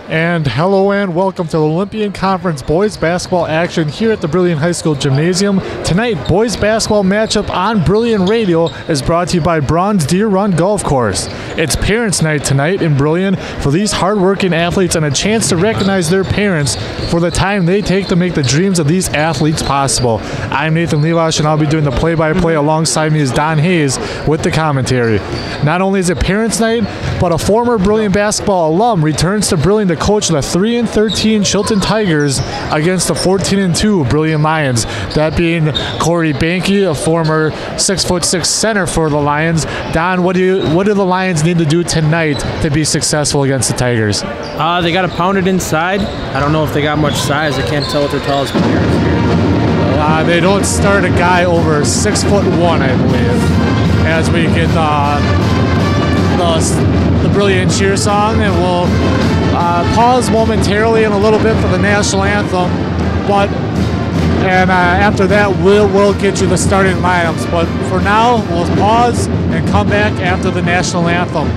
And hello and welcome to the Olympian Conference Boys Basketball action here at the Brilliant High School Gymnasium. Tonight, boys basketball matchup on Brilliant Radio is brought to you by Bronze Deer Run Golf Course. It's Parents' Night tonight in Brilliant for these hardworking athletes and a chance to recognize their parents for the time they take to make the dreams of these athletes possible. I'm Nathan Levash and I'll be doing the play-by-play. Alongside me is Don Hayes with the commentary. Not only is it Parents' Night, but a former Brilliant basketball alum returns to Brilliant to coach the 3-13 Chilton Tigers against the 14-2 Brilliant Lions. That being Corey Banke, a former 6'6" center for the Lions. Don, what do the Lions need to do tonight to be successful against the Tigers? They got to pound it inside. I don't know if they got much size. I can't tell what their tallest player is here. They don't start a guy over 6'1", I believe, as we get the Brilliant cheer song, and we'll pause momentarily in a little bit for the national anthem, and after that we'll get you the starting lineups. But for now, we'll pause and come back after the national anthem.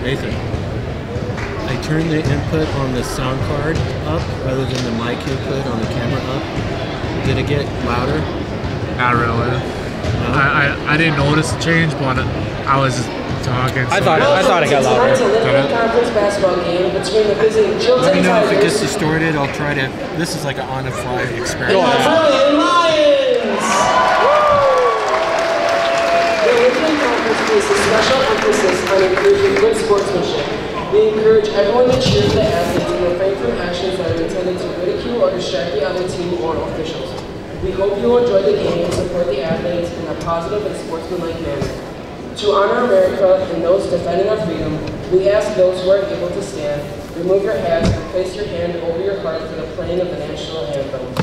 Nathan, I turned the input on the sound card up rather than the mic input on the camera up. Did it get louder? Not really. No? I didn't notice the change, but I was just talking. So I thought it got louder. Conference basketball game between the visiting Chilton Let me know if it Tigers gets distorted. I'll try to. This is like an on-the-fly experiment. and the Brilliant Lions. The Olympian Conference places special emphasis on encouraging good sportsmanship. We encourage everyone to cheer for the athletes and refrain from actions that are intended to ridicule or distract the other team or officials. We hope you will enjoy the game and support the athletes in a positive and sportsmanlike manner. To honor America and those defending our freedom, we ask those who are able to stand, remove your hats and place your hand over your heart for the playing of the national anthem.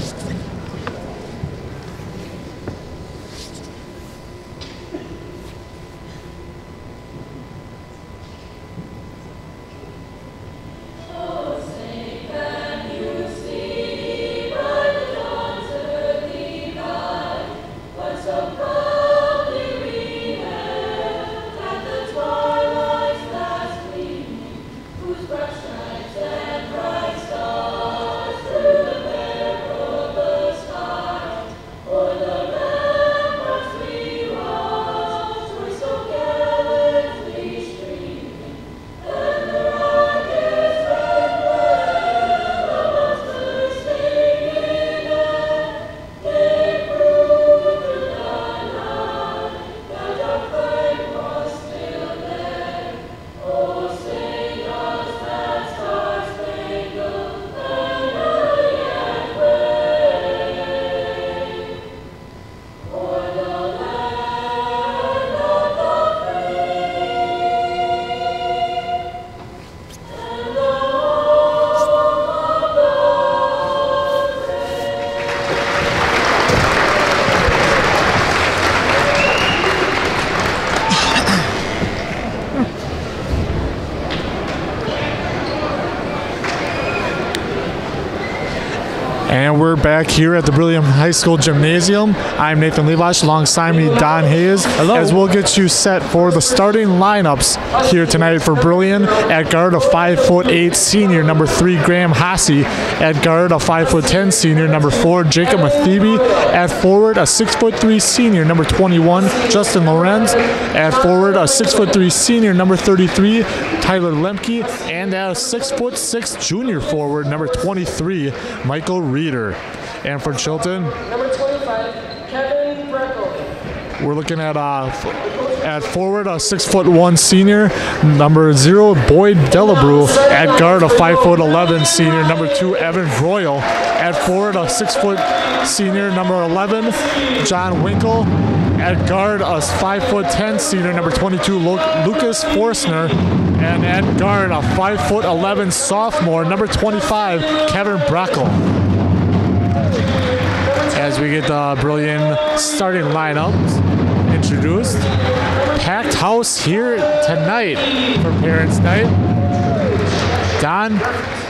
And we're back here at the Brilliant High School Gymnasium. I'm Nathan Levash, alongside me Don Hayes. Hello. As we'll get you set for the starting lineups here tonight for Brilliant. At guard, a 5'8" senior, number 3, Graham Hasse. At guard, a 5'10" senior, number 4, Jacob Mathibi. At forward, a 6'3" senior, number 21, Justin Lorenz. At forward, a 6'3" senior, number 33, Tyler Lemke. And at a 6'6" junior forward, number 23, Michael Reeder. And for Chilton, Number 25, Kevin Breckel. we're looking at At forward, a 6'1" senior, number 0, Boyd Delabrew. At guard, a 5'11" senior, number 2, Evan Groyle. At forward, a 6' senior, number 11, John Winkle. At guard, a 5'10" senior, number 22, Lucas Forstner. And at guard, a 5'11" sophomore, number 25, Kevin Breckel. As we get the Brilliant starting lineup introduced. Packed house here tonight for Parents' Night. Don,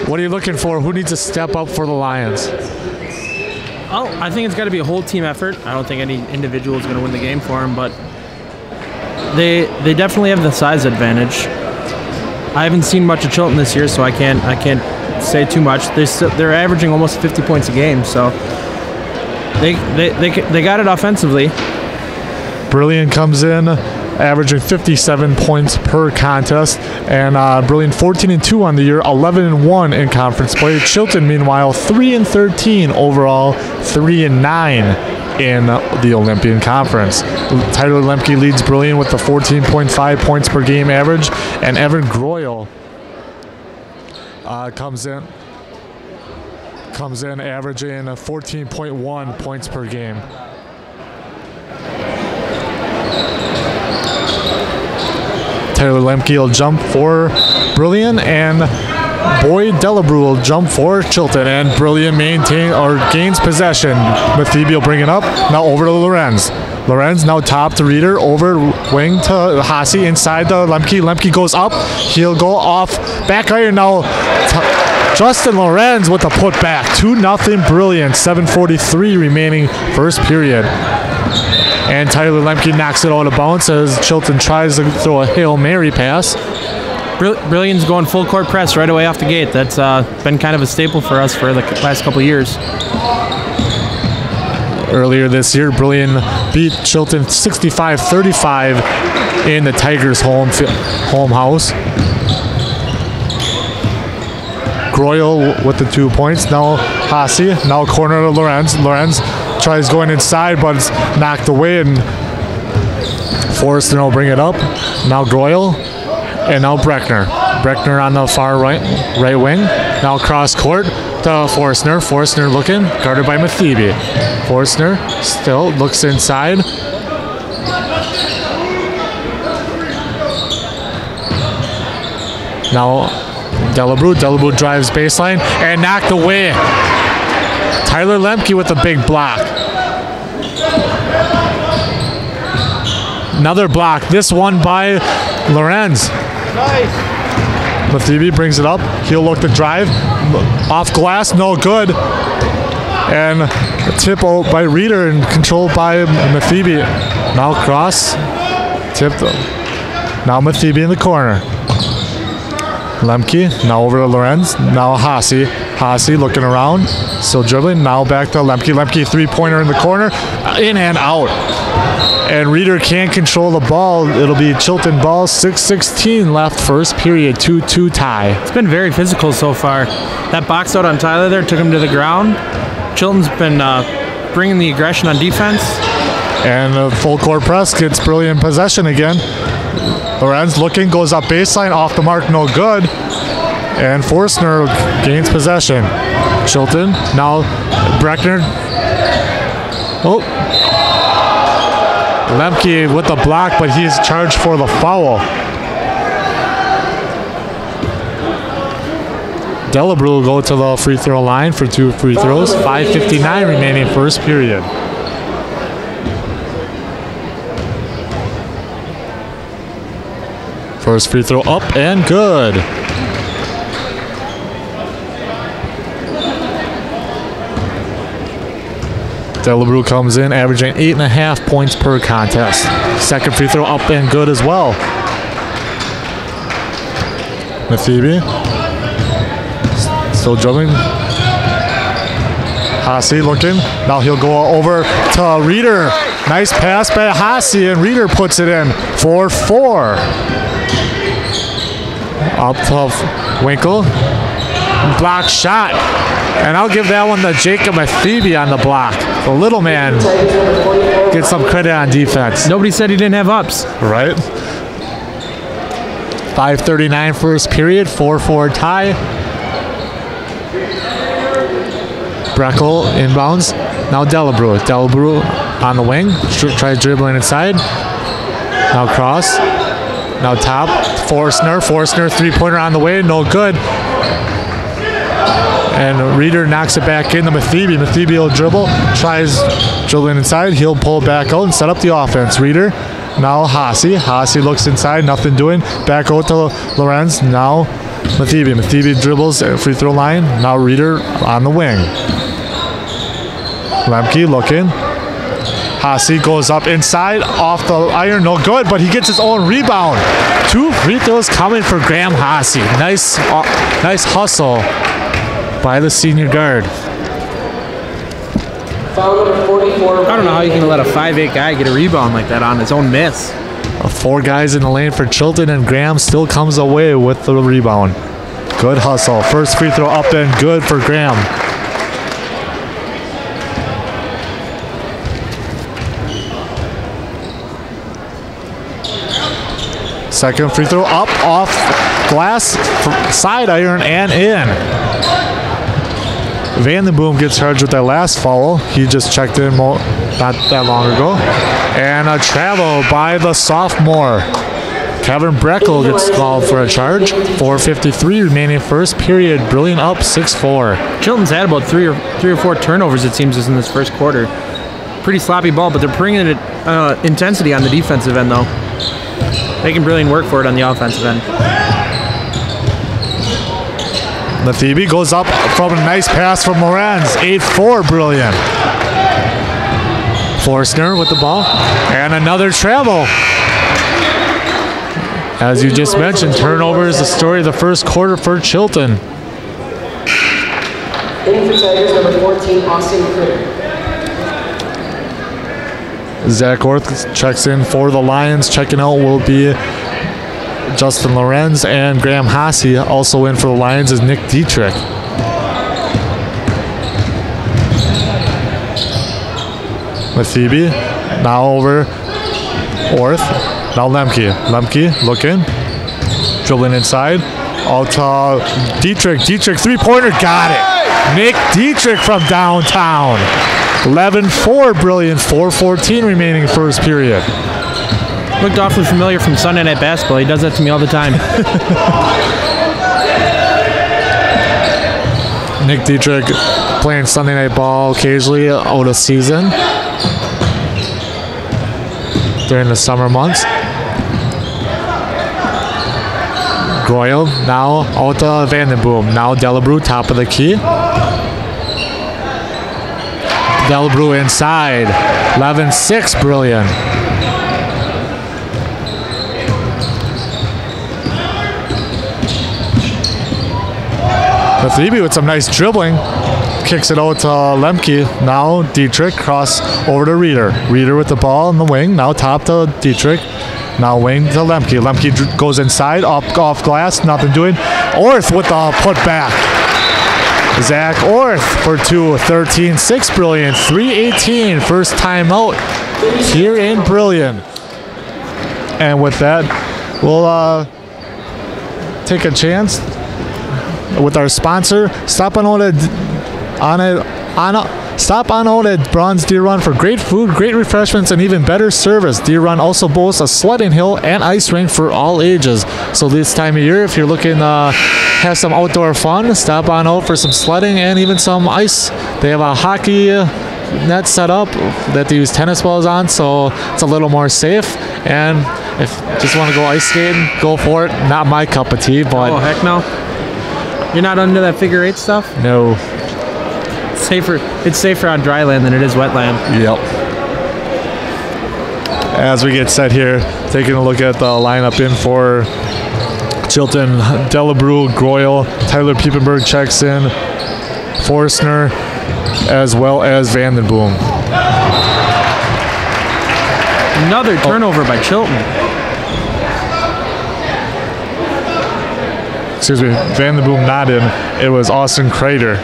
what are you looking for? Who needs to step up for the Lions? Oh, I think it's got to be a whole team effort. I don't think any individual is going to win the game for them, but they definitely have the size advantage. I haven't seen much of Chilton this year, so I can't say too much. They're averaging almost 50 points a game, so they got it offensively. Brilliant comes in, averaging 57 points per contest, and Brilliant 14-2 on the year, 11-1 in conference play. Chilton, meanwhile, 3-13 overall, 3-9 in the Olympian Conference. Tyler Lemke leads Brilliant with the 14.5 points per game average, and Evan Groyle comes in averaging 14.1 points per game. Tyler Lemke will jump for Brilliant, and Boyd Delabrew will jump for Chilton, and Brilliant gains possession. Mathiebe will bring it up, now over to Lorenz. Lorenz now top to Reeder, over wing to Haase, inside the Lemke. Lemke goes up, he'll go off, back iron now. Justin Lorenz with the putback, 2-0 Brilliant, 7:43 remaining first period. And Tyler Lemke knocks it out of bounds as Chilton tries to throw a Hail Mary pass. Brilliant's going full court press right away off the gate. That's been kind of a staple for us for the last couple of years. Earlier this year, Brilliant beat Chilton 65-35 in the Tigers' home house. Groyle with the 2 points. Now Haase, now corner to Lorenz. Lorenz tries going inside, but it's knocked away, and Forrester will bring it up. Now Groyle, and now Breckner. Breckner on the far right wing. Now cross court to Forstner. Forstner looking, guarded by Mathiebe. Forstner still looks inside. Now Delabrew drives baseline and knocked away. Tyler Lemke with a big block. Another block, this one by Lorenz. Nice. Mathiebe brings it up. He'll look to drive. Off glass, no good. And a tip out by Reeder and controlled by Mathiebe. Now cross. Tipped. Now Mathiebe in the corner. Lemke, now over to Lorenz. Now Haase. Haase looking around. Still dribbling. Now back to Lemke. Lemke, three-pointer in the corner. In and out. And Reeder can't control the ball. It'll be Chilton ball. 6:16 left first period. 2-2 tie. It's been very physical so far. That box out on Tyler there took him to the ground. Chilton's been bringing the aggression on defense. And the full court press gets Brilliant possession again. Lorenz looking, goes up baseline, off the mark, no good. And Forstner gains possession. Chilton, now Breckner. Oh. Lemke with the block, but he's charged for the foul. Delabrew will go to the free throw line for 2 free throws. 5:59 remaining first period. First free throw up and good. Delabrew comes in averaging 8.5 points per contest. Second free throw up and good as well. Mathiebe. Still dribbling. Haase looking. Now he'll go over to Reeder. Nice pass by Haase, and Reeder puts it in for 4. Up to Winkle. Block shot. And I'll give that one to Jacob Mathiebe on the block. The little man Get some credit on defense. Nobody said he didn't have ups. Right? 5:39 first period, 4-4 tie. Breckel inbounds. Now Delabrew. Delabrew on the wing. Tries dribbling inside. Now cross. Now top. Forstner. Forstner three-pointer on the way. No good. And Reeder knocks it back into Mathebe. Mathebe will dribble. Tries dribbling inside. He'll pull back out and set up the offense. Reeder. Now Haase. Haase looks inside. Nothing doing. Back out to Lorenz. Now Mathebe. Mathebe dribbles at free throw line. Now Reeder on the wing. Lemke looking. Haase goes up inside, off the iron, no good, but he gets his own rebound. 2 free throws coming for Graham Haase. Nice hustle by the senior guard. Foul number 44. I don't know how you can let a 5'8" guy get a rebound like that on his own miss. 4 guys in the lane for Chilton, and Graham still comes away with the rebound. Good hustle. First free throw up and good for Graham. Second free throw up, off glass, side iron, and in. Vandenboom gets charged with that last foul. He just checked in not that long ago. And a travel by the sophomore. Kevin Breckel gets called for a charge. 4:53 remaining first period. Brilliant up 6-4. Chilton's had about three or four turnovers, it seems, in this first quarter. Pretty sloppy ball, but they're bringing it intensity on the defensive end, though. Making Brilliant work for it on the offensive end. Mathebe goes up from a nice pass from Lorenz. 8-4 Brilliant. Forstner with the ball. And another travel. As you just mentioned, turnover is the story of the first quarter for Chilton. In for Tigers, number 14, Austin Critter. Zach Orth checks in for the Lions. Checking out will be Justin Lorenz, and Graham Haase. Also in for the Lions is Nick Dietrich. Mathebe, now over Orth. Now Lemke. Lemke looking. Dribbling inside. Out to Dietrich. Dietrich three-pointer. Got it. Nick Dietrich from downtown. 11-4 Brilliant. 4:14 remaining first period. Looked awfully familiar from Sunday Night Basketball. He does that to me all the time. Nick Dietrich playing Sunday Night Ball occasionally out of season during the summer months. Groyle now out to Vandenboom. Now Delabrew top of the key. Delabrew inside. 11-6 Brilliant. Mathebe with some nice dribbling. Kicks it out to Lemke. Now Dietrich cross over to Reeder. Reeder with the ball in the wing. Now top to Dietrich. Now wing to Lemke. Lemke goes inside. Off glass. Nothing doing. Orth with the putback. Zach Orth for 2. 13-6 Brilliant. 3:18 first timeout here in Brilliant. And with that, we'll take a chance with our sponsor. Stop on out at Bronze Deer Run for great food, great refreshments, and even better service. Deer Run also boasts a sledding hill and ice rink for all ages. So this time of year, if you're looking to have some outdoor fun, stop on out for some sledding and even some ice. They have a hockey net set up that they use tennis balls on, so it's a little more safe. And if you just want to go ice skating, go for it. Not my cup of tea, but... Oh, heck no. You're not under that figure 8 stuff? No. It's safer on dry land than it is wetland. Yep. As we get set here, taking a look at the lineup in for Chilton. Delabrew, Groyle, Tyler Piepenberg checks in, Forstner, as well as Vandenboom. Another turnover by Chilton. Excuse me, Vandenboom not in. It was Austin Crater.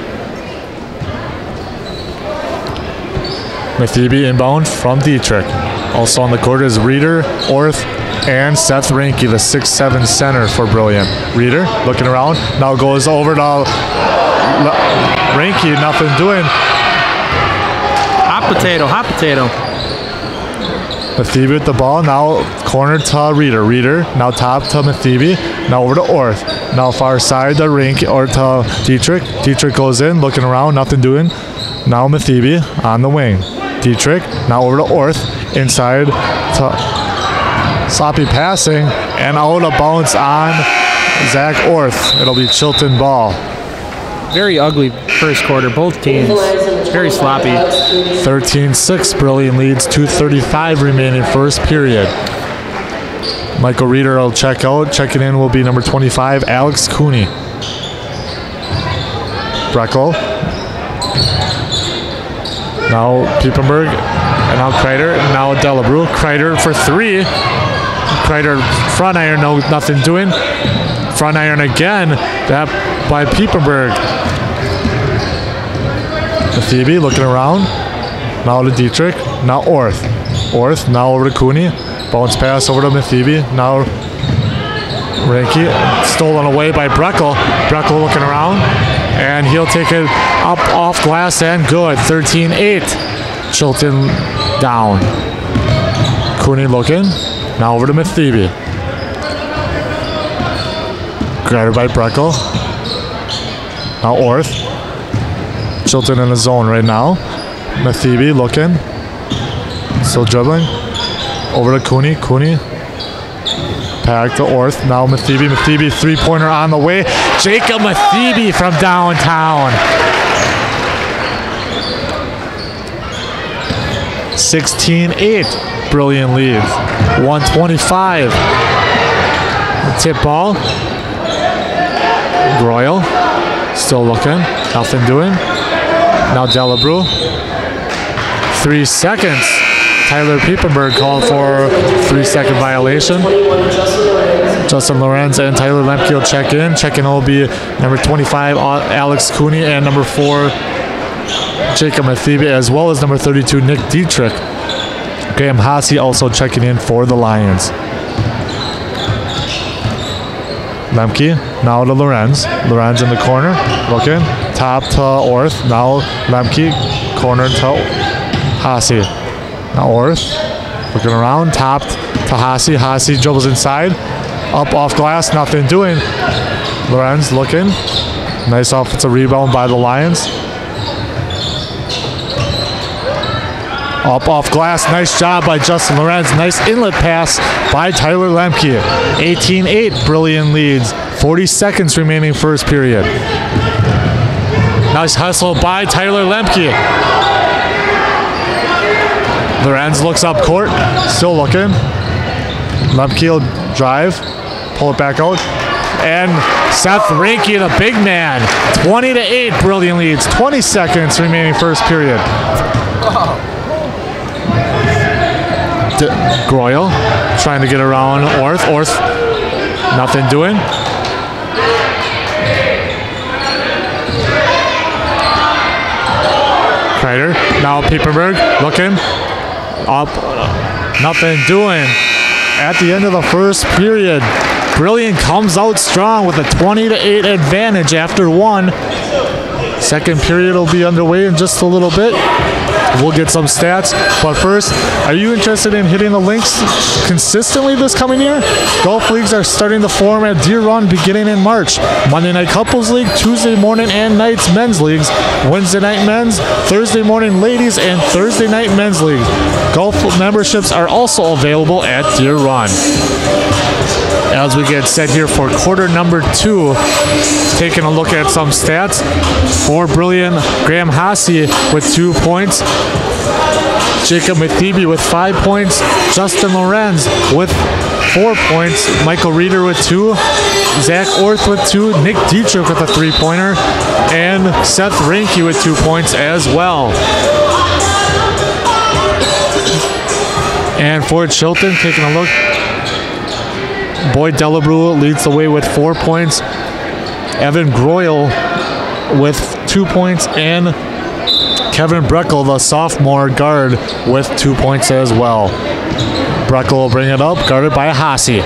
Mathiebe inbound from Dietrich. Also on the court is Reeder, Orth, and Seth Reinke, the 6'7" center for Brilliant. Reeder looking around, now goes over to Reinke, nothing doing. Hot potato, hot potato. Mathiebe with the ball, now corner to Reeder. Reeder, now top to Mathiebe, now over to Orth. Now far side to Reinke, or to Dietrich. Dietrich goes in, looking around, nothing doing. Now Mathiebe on the wing. Dietrich, now over to Orth, inside to sloppy passing, and out of bounds on Zach Orth. It'll be Chilton ball. Very ugly first quarter, both teams. Very sloppy. 13-6, Brilliant leads, 2:35 remaining first period. Michael Reeder will check out. Checking in will be number 25, Alex Cooney. Breckel. Now Piepenberg, and now Kreider, and now Delabru. Kreider for three. Kreider front iron, no, nothing doing. Front iron again, that by Piepenberg. Mathiebe looking around. Now to Dietrich, now Orth. Orth, now over to Cooney. Bounce pass over to Mathiebe. Now Reinke, stolen away by Breckel. Breckel looking around, and he'll take it up off glass and good. 13-8. Chilton down. Cooney looking. Now over to Mathiebe. Grabbed by Breckel. Now Orth. Chilton in the zone right now. Mathiebe looking. Still dribbling. Over to Cooney. Cooney. Back to Orth. Now Mathiebe. Mathiebe three-pointer on the way. Jacob Mathiebe from downtown. 16-8. Brilliant leads. 125. The tip ball. Groyle. Still looking. Nothing doing. Now Delabru. 3 seconds. Tyler Piepenberg called for 3-second violation. Justin Lorenz and Tyler Lemke will check in. Checking will be number 25, Alex Cooney, and number 4, Jacob Mathiebe, as well as number 32, Nick Dietrich. Graham Hasse also checking in for the Lions. Lemke, now to Lorenz. Lorenz in the corner, looking. Top to Orth. Now Lemke, corner to Hasse. Now Orth, looking around. Top to Hasse. Hasse dribbles inside. Up off glass, nothing doing. Lorenz looking. Nice offensive rebound by the Lions. Up off glass, nice job by Justin Lorenz. Nice inlet pass by Tyler Lemke. 18-8, Brilliant leads. 40 seconds remaining first period. Nice hustle by Tyler Lemke. Lorenz looks up court, still looking. Lemke will drive, pull it back out. And Seth Reinke, the big man. 20-8, Brilliant leads. 20 seconds remaining first period. Groyle trying to get around Orth. Orth, nothing doing. Kreider, now Piepenberg looking. Up, nothing doing. At the end of the first period, Brilliant comes out strong with a 20-8 advantage after one. Second period will be underway in just a little bit. We'll get some stats, but first, are you interested in hitting the links consistently this coming year? Golf leagues are starting to form at Deer Run beginning in March. Monday night couples league, Tuesday morning and nights men's leagues, Wednesday night men's, Thursday morning ladies, and Thursday night men's league. Golf memberships are also available at Deer Run. As we get set here for quarter number 2, taking a look at some stats. For Brilliant, Graham Hasse with 2 points. Jacob Mathiebe with 5 points. Justin Lorenz with 4 points. Michael Reeder with 2. Zach Orth with 2. Nick Dietrich with a 3-pointer. And Seth Reinke with 2 points as well. And for Chilton, taking a look, Boyd Delabru leads the way with 4 points. Evan Groyle with 2 points, and Kevin Breckel, the sophomore guard, with 2 points as well. Breckel will bring it up, guarded by Haase.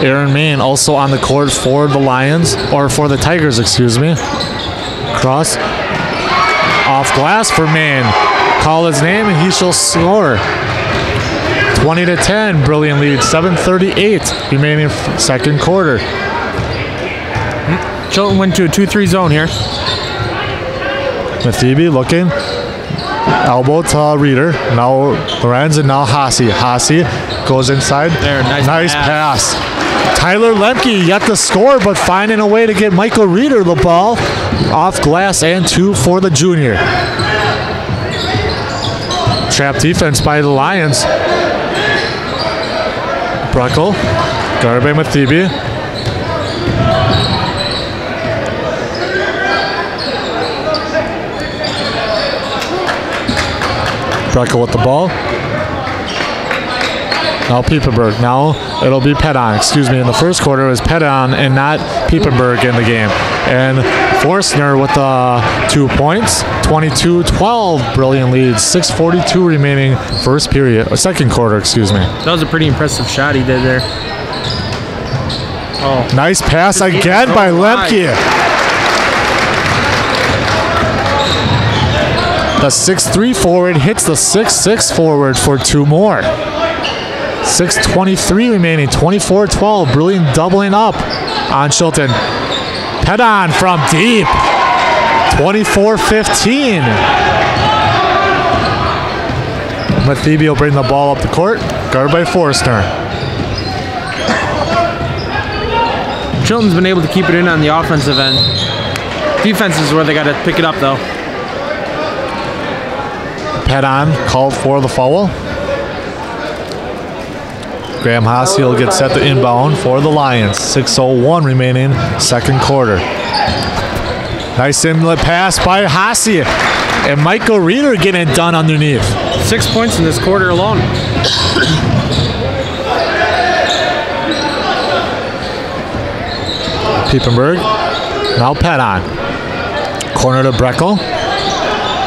Aaron Main also on the court for the Lions, or for the Tigers, excuse me. Cross. Off glass for Main. Call his name and he shall score. 20-10, brilliant lead. 7:38 remaining second quarter. Chilton went to a 2-3 zone here. Mathebe looking. Elbow to Reeder. Now Lorenz and now Haase. Haase goes inside. There, nice pass. Tyler Lemke yet to score, but finding a way to get Michael Reeder the ball. Off glass and 2 for the junior. Trap defense by the Lions. Breckel, guarded by Mathebe. Breckel with the ball. Now Piepenburg. Now it'll be Pedon. Excuse me. In the first quarter, it was Pedon and not Piepenburg in the game. And Forstner with the 2 points. 22-12. Brilliant lead. 6:42 remaining first period. Or second quarter, excuse me. That was a pretty impressive shot he did there. Oh, nice pass again by Lemke. The 6'3" forward hits the 6'6" forward for 2 more. 6:23 remaining, 24-12. Brilliant doubling up on Chilton. Pedon from deep. 24-15. Mathebe will bring the ball up the court, guarded by Forstner. Chilton's been able to keep it in on the offensive end. Defense is where they got to pick it up, though. Pedon called for the foul. Graham Haase will get set to inbound for the Lions. 6:01 remaining second quarter. Nice inlet pass by Haase. And Michael Reeder getting it done underneath. 6 points in this quarter alone. Piepenburg. Now Pedon. Corner to Breckel.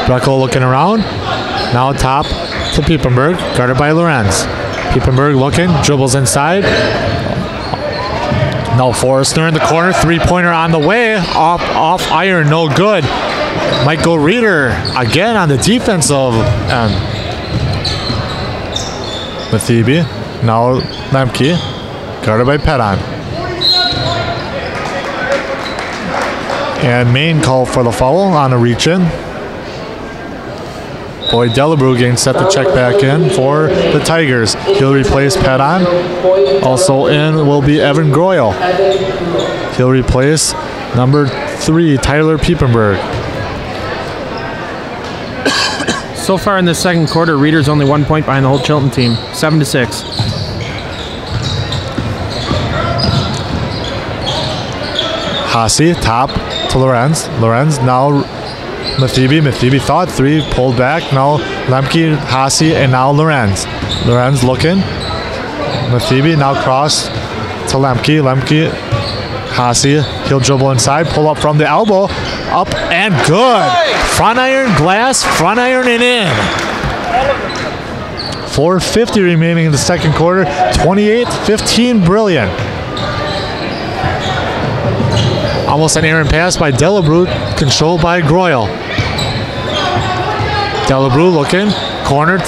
Breckel looking around. Now top to Piepenburg, guarded by Lorenz. Piepenburg looking, dribbles inside. Now Forstner in the corner, 3-pointer on the way. Off iron, no good. Michael Reeder again on the defensive end. Mathebe, now Lemke, guarded by Pedon. And Main called for the foul on a reach-in. Boyd Delabru getting set to check back in for the Tigers. He'll replace Pedon. Also in will be Evan Groyle. He'll replace number 3, Tyler Piepenburg. So far in the second quarter, Reeder's only 1 point behind the whole Chilton team. 7-6. Haase, top to Lorenz. Lorenz now Mathebe. Mathebe thought 3, pulled back. Now Lemke, Haase, and now Lorenz. Lorenz looking. Mathebe now cross to Lemke. Lemke, Haase, he'll dribble inside, pull up from the elbow. Up and good. Front iron, glass, front iron and in. 4:50 remaining in the second quarter. 28-15, brilliant. Almost an errant pass by Delabru, controlled by Groyle. Delabru looking, cornered.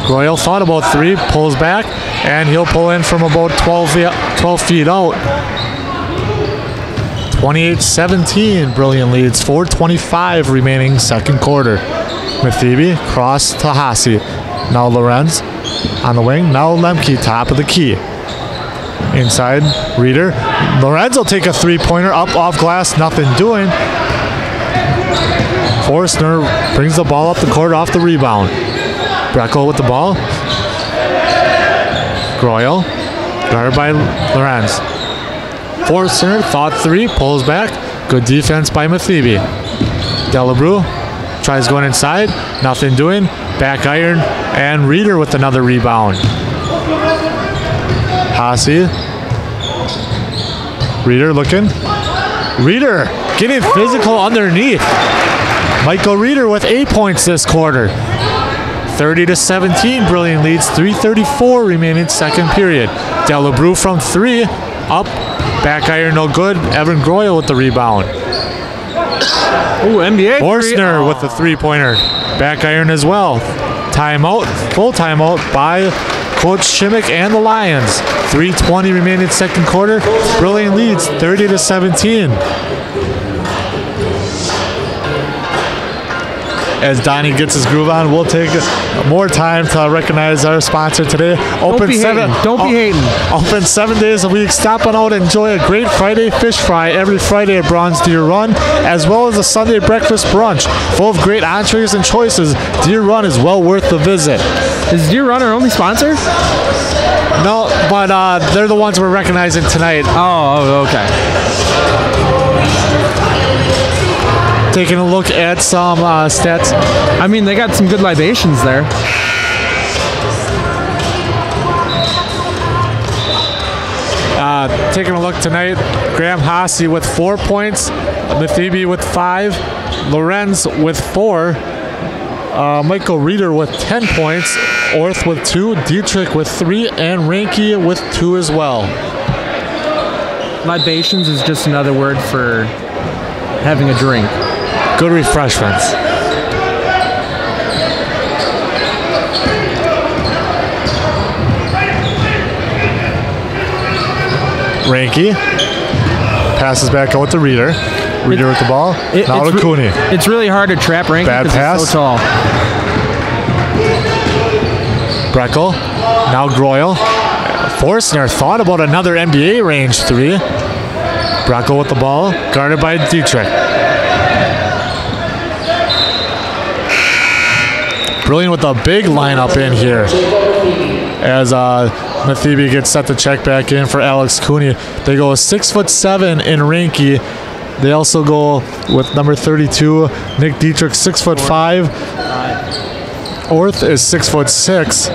Groyle thought about 3, pulls back, and he'll pull in from about 12 feet out. 28-17, brilliant leads. 4:25 remaining second quarter. Mathebe, cross to Haase. Now Lorenz on the wing. Now Lemke, top of the key. Inside, Reeder. Lorenz will take a 3-pointer up off glass, nothing doing. Forstner brings the ball up the court off the rebound. Breckel with the ball. Groyle, guarded by Lorenz. Forstner thought 3, pulls back. Good defense by Mathebe. Delabru tries going inside, nothing doing. Back iron, and Reeder with another rebound. Haase. Reeder looking. Reeder getting physical underneath. Michael Reeder with 8 points this quarter. 30-17, Brilliant leads, 3:34 remaining second period. Delabru from 3, up, back iron no good. Evan Groyle with the rebound. Ooh, NBA. Forstner with the three-pointer. Back iron as well. Timeout, full timeout by Coach Shimmick and the Lions. 3:20 remaining second quarter. Brilliant leads, 30-17. As Donnie gets his groove on, we'll take more time to recognize our sponsor today. Don't be hating. Open 7 days a week. Stop on out and enjoy a great Friday fish fry every Friday at Bronze Deer Run, as well as a Sunday breakfast brunch full of great entrees and choices. Deer Run is well worth the visit. Is Deer Run our only sponsor? No, but they're the ones we're recognizing tonight. Oh, okay. Taking a look at some stats. I mean, they got some good libations there. Taking a look tonight, Graham Hasse with 4 points, Mathebe with 5, Lorenz with 4, Michael Reeder with 10 points, Orth with 2, Dietrich with 3, and Ranke with 2 as well. Libations is just another word for having a drink. Good refreshments. Ranke passes back out to Reeder. Reeder with the ball. Now to Cooney. It's really hard to trap Ranke because he's so tall. Breckel. Now Groyle. Forstner thought about another NBA range 3. Breckel with the ball. Guarded by Dietrich. Brilliant with a big lineup in here as Mathebe gets set to check back in for Alex Cooney. They go 6'7" in Ranke. They also go with number 32, Nick Dietrich, 6'5". Orth is 6'6",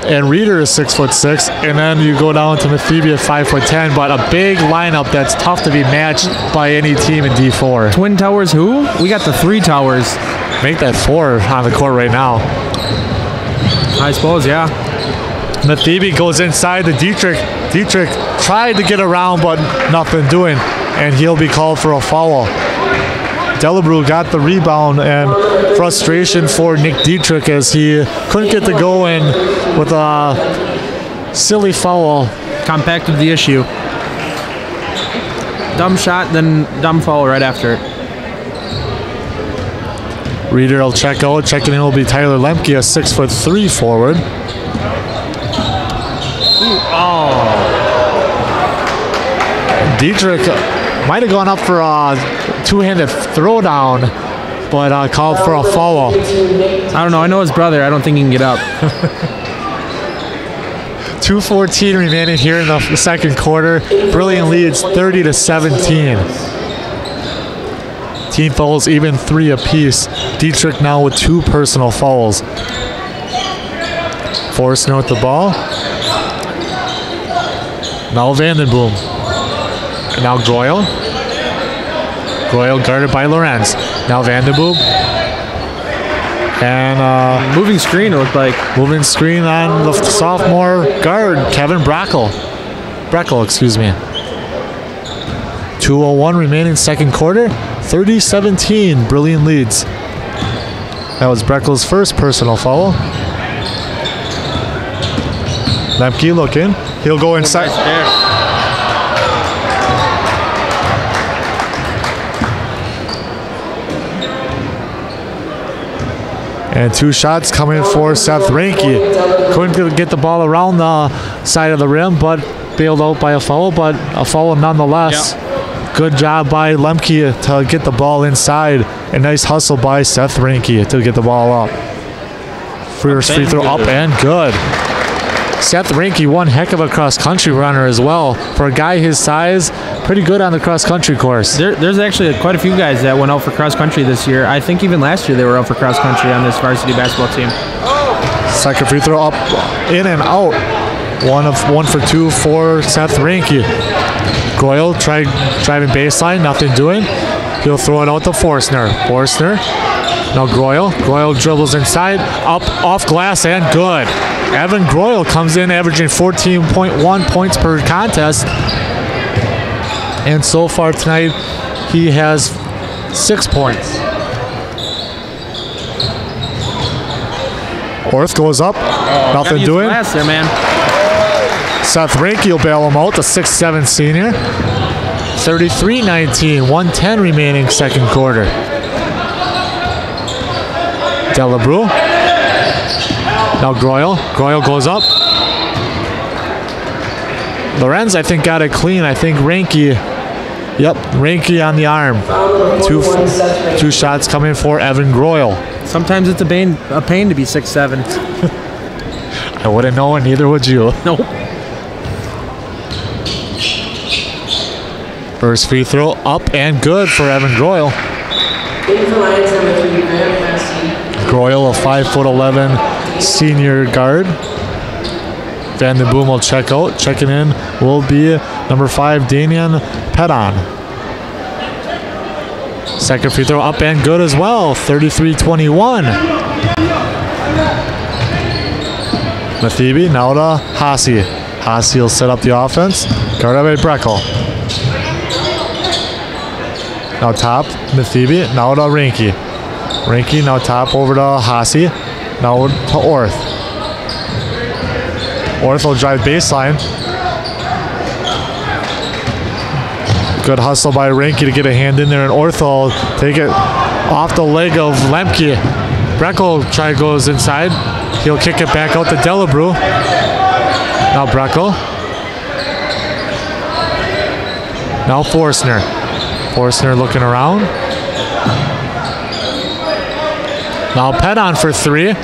and Reeder is 6'6", and then you go down to Mathebe at 5'10", but a big lineup that's tough to be matched by any team in D4. Twin Towers who? We got the 3 towers. Make that 4 on the court right now. I suppose, yeah. Mathebe goes inside to Dietrich. Dietrich tried to get around, but nothing doing, and he'll be called for a foul. Delabru got the rebound, and frustration for Nick Dietrich as he couldn't get to go in with a silly foul. Compacted the issue. Dumb shot, then dumb foul right after it. Reeder will check out. Checking in will be Tyler Lemke, a 6'3" forward. Dietrich might have gone up for a two-handed throwdown, but called for a foul. I don't know. I know his brother. I don't think he can get up. 2:14 remaining here in the second quarter. Brilliant leads 30-17. Team fouls even 3 apiece. Dietrich now with 2 personal fouls. Forstner with the ball. Now Vandenboom. Now Groyle. Groyle guarded by Lorenz. Now Vandenboom. And moving screen, it looked like. Moving screen on the sophomore guard, Kevin Breckel. Excuse me. 2:01 remaining second quarter. 30-17, Brilliant leads. That was Breckel's first personal foul. Lemke looking. He'll go inside. And 2 shots coming for Seth Ranke. Couldn't get the ball around the side of the rim, but bailed out by a foul, but a foul nonetheless. Yep. Good job by Lemke to get the ball inside. A nice hustle by Seth Ranke to get the ball up. First free throw up and good. Seth Ranke, one heck of a cross-country runner as well. For a guy his size, pretty good on the cross-country course. There's actually quite a few guys that went out for cross-country this year. I think even last year they were out for cross-country on this varsity basketball team. Second free throw up, in and out. 1 for 2 for Seth Ranke. Goyle driving baseline, nothing doing. He'll throw it out to Forstner. Forstner. Now Goyle. Goyle dribbles inside, up off glass and good. Evan Goyle comes in averaging 14.1 points per contest. And so far tonight, he has 6 points. Orth goes up, nothing doing. Glass there, man. Seth Ranke will bail him out, the 6'7 senior. 33-19, 1:10 remaining second quarter. Delabru. Now Groyle. Groyle goes up. Lorenz, I think, got it clean. I think Ranke. Yep, Ranke on the arm. Two shots coming for Evan Groyle. Sometimes it's a pain to be 6'7". I wouldn't know, and neither would you. Nope. First free throw up and good for Evan Groyle. Groyle, a 5'11" senior guard. Van den Boom will check out. Checking in will be number 5, Damian Pedon. Second free throw up and good as well. 33-21. Mathibi now to Hasi. Hasi will set up the offense. Guarded by Breckel. Now top, Mathibi, now to Ranke. Ranke now top over to Hasi. Now to Orth. Orth will drive baseline. Good hustle by Ranke to get a hand in there, and Orth will take it off the leg of Lemke. Breckel goes inside. He'll kick it back out to Delabru. Now Breckel. Now Forstner. Forstner looking around. Now Pedon for 3.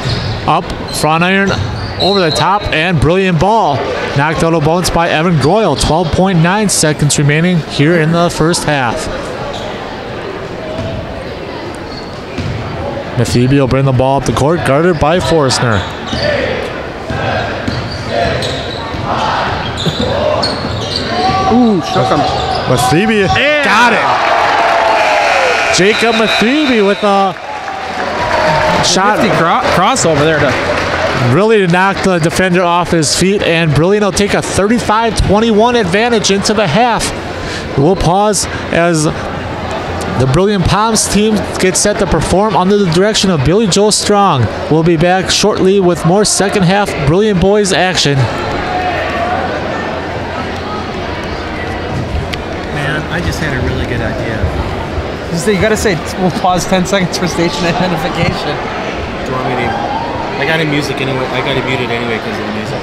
Up, front iron, over the top, and brilliant ball. Knocked out of bounds by Evan Groyle. 12.9 seconds remaining here in the first half. Mathibi will bring the ball up the court, guarded by Forstner. Ooh, shook him. Mathibi got it. Jacob Mathibi with a shot. Crossover there to really to knock the defender off his feet, and Brilliant will take a 35-21 advantage into the half. We'll pause as the Brilliant Palms team gets set to perform under the direction of Billy Joe Strong. We'll be back shortly with more second half Brilliant Boys action. Man, I just had a really good idea. You gotta say, we'll pause 10 seconds for station identification. Do you want me to? I got a music anyway. I got it muted anyway because of the music.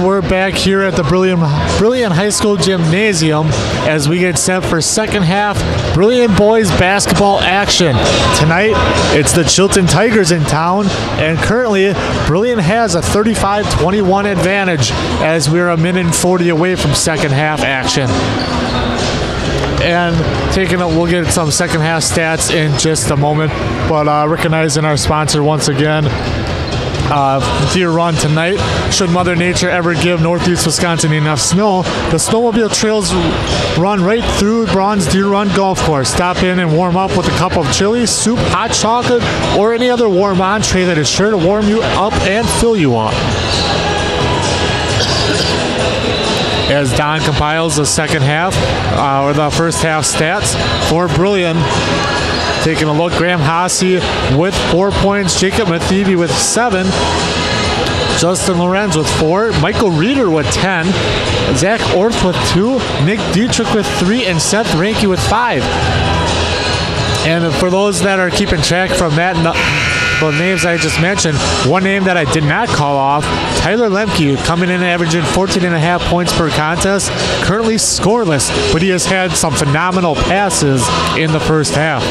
And we're back here at the Brilliant High School Gymnasium as we get set for second half Brilliant boys basketball action. Tonight, it's the Chilton Tigers in town, and currently, Brilliant has a 35-21 advantage as we're a minute and 40 away from second half action. And we'll get some second half stats in just a moment, but recognizing our sponsor once again, Deer Run tonight. Should Mother Nature ever give Northeast Wisconsin enough snow, the snowmobile trails run right through Bronze Deer Run Golf Course. Stop in and warm up with a cup of chili, soup, hot chocolate, or any other warm entree that is sure to warm you up and fill you up. As Don compiles the second half, or the first half stats for Brilliant. Taking a look, Graham Hasse with 4 points, Jacob Mathiebe with 7, Justin Lorenz with 4, Michael Reeder with 10, Zach Orth with 2, Nick Dietrich with 3, and Seth Ranke with 5. And for those that are keeping track from that, the names I just mentioned, one name that I did not call off, Tyler Lemke, coming in averaging 14.5 points per contest, currently scoreless, but he has had some phenomenal passes in the first half.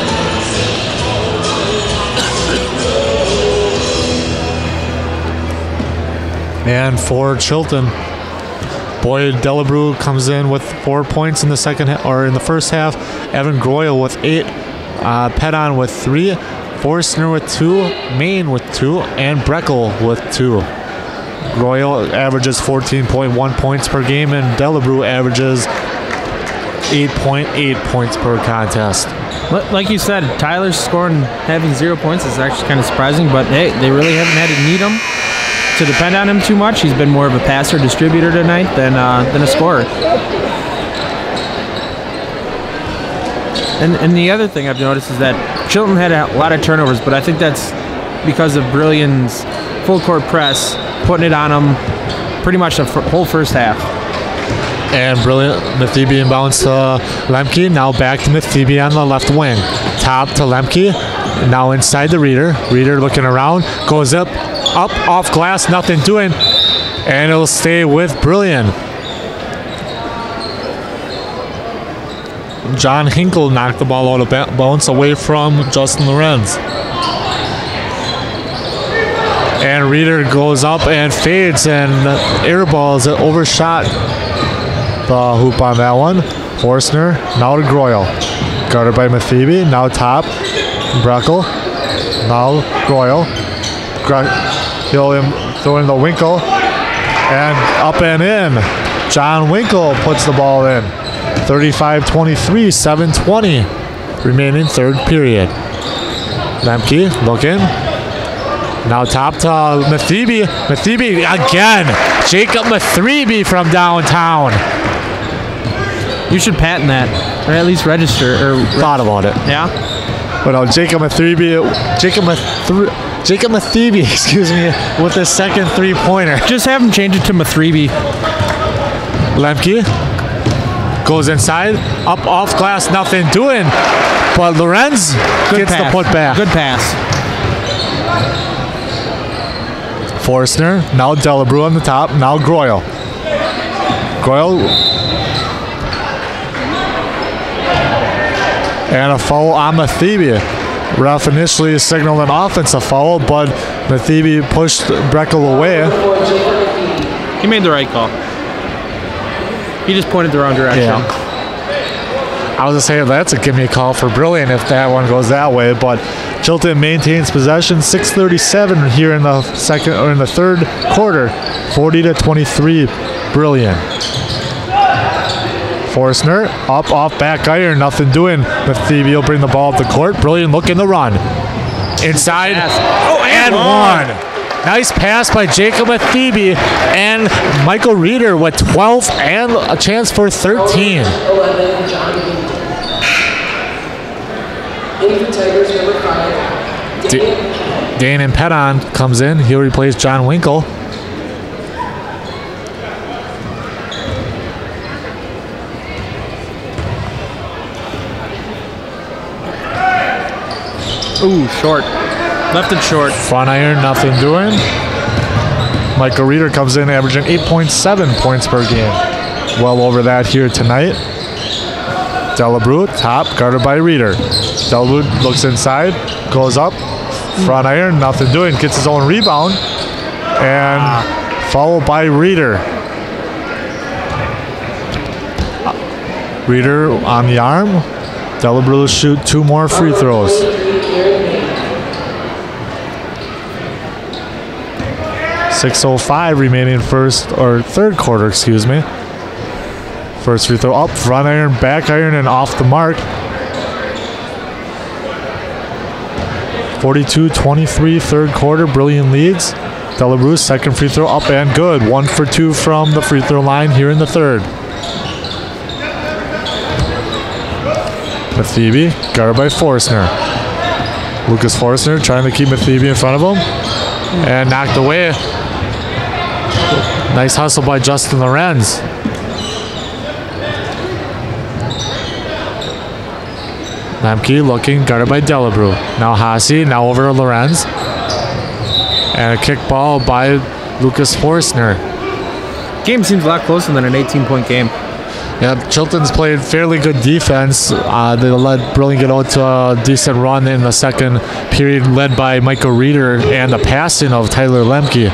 And for Chilton, Boyd Delabrew comes in with 4 points in the in the first half. Evan Groyle with 8, Pedon with 3, Forstner with 2, Main with 2, and Breckel with 2. Groyle averages 14.1 points per game, and Delabrew averages 8.8 points per contest. Like you said, Tyler's scoring having 0 points is actually kind of surprising, but hey, they really haven't had to need him to depend on him too much. He's been more of a passer distributor tonight than a scorer. And the other thing I've noticed is that Chilton had a lot of turnovers, but I think that's because of Brilliant's full court press, putting it on them pretty much the whole first half. And Brilliant, Mathiebe inbounds to Lemke, now back to Mathiebe on the left wing. Top to Lemke, now inside the Reeder. Reeder looking around, goes up, off glass, nothing doing, and it'll stay with Brilliant. John Hinkle knocked the ball out of bounds away from Justin Lorenz. And Reeder goes up and fades, and airballs it overshot the hoop on that one. Forstner, now to Groyle. Guarded by Mathiebe, now top. Breckel, now Groyle. He'll throw in the Winkle, and up and in. John Winkle puts the ball in. 35-23, 7:20 remaining third period. Lemke looking. Now top to Mathiebe. Mathiebe again. Jacob Mathiebe from downtown. You should patent that, or at least register. Thought about it. Yeah? But Jacob Mathiebe, excuse me, with his second three-pointer. Just have him change it to Mathiebe. Lemke goes inside, up off glass, nothing doing. But Lorenz gets the putback. Good pass. Forstner, now Delabrew on the top, now Groyle. Groyle. And a foul on Mathiebe. Ref initially signaled an offensive foul, but Mathiebe pushed Breckel away. He made the right call. He just pointed the wrong direction. Yeah. I was going to say that's a give me a call for Brilliant if that one goes that way, but Chilton maintains possession. 6:37 here in the third quarter. 40-23, Brilliant. Forstner up off back iron, nothing doing. Mathiebe will bring the ball up the court. Brilliant looking to run. Inside. Oh, and one. Nice pass by Jacob Mathiebe, and Michael Reeder with 12 and a chance for 13. 11, John Hinton. In for Tigers, number 5, Dane Pedon comes in. He'll replace John Winkle. Ooh, short. Left it short. Front iron, nothing doing. Michael Reeder comes in averaging 8.7 points per game. Well over that here tonight. Delabru, top, guarded by Reeder. Delabru looks inside, goes up, front iron, nothing doing, gets his own rebound, and followed by Reeder. Reeder on the arm. Delabru will shoot 2 more free throws. .605 remaining third quarter, excuse me. First free throw up, front iron, back iron, and off the mark. 42-23 third quarter, Brilliant leads. Delabru, second free throw up and good. 1 for 2 from the free throw line here in the third. Mathiebe, guarded by Forstner. Lucas Forstner trying to keep Mathiebe in front of him. And knocked away. Nice hustle by Justin Lorenz. Lemke looking, guarded by Delabru. Now Hasi, now over to Lorenz. And a kick ball by Lucas Forstner. Game seems a lot closer than an 18-point game. Yeah, Chilton's played fairly good defense. They let Brilliant get out to a decent run in the second period, led by Michael Reeder and the passing of Tyler Lemke.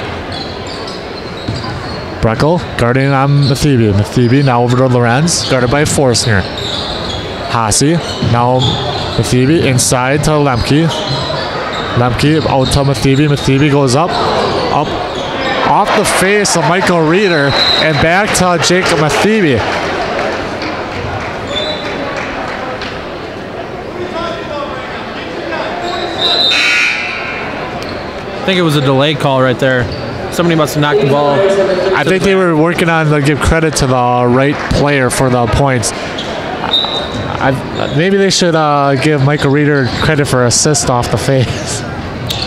Breckel guarding on Mathiebe. Mathiebe now over to Lorenz, guarded by Forstner. Hasi, now Mathiebe inside to Lemke. Lemke out to Mathiebe. Mathiebe goes up, off the face of Michael Reeder, and back to Jacob Mathiebe. I think it was a delay call right there. Somebody must have knocked the ball. I think they were working on to give credit to the right player for the points. Maybe they should give Michael Reeder credit for assist off the face.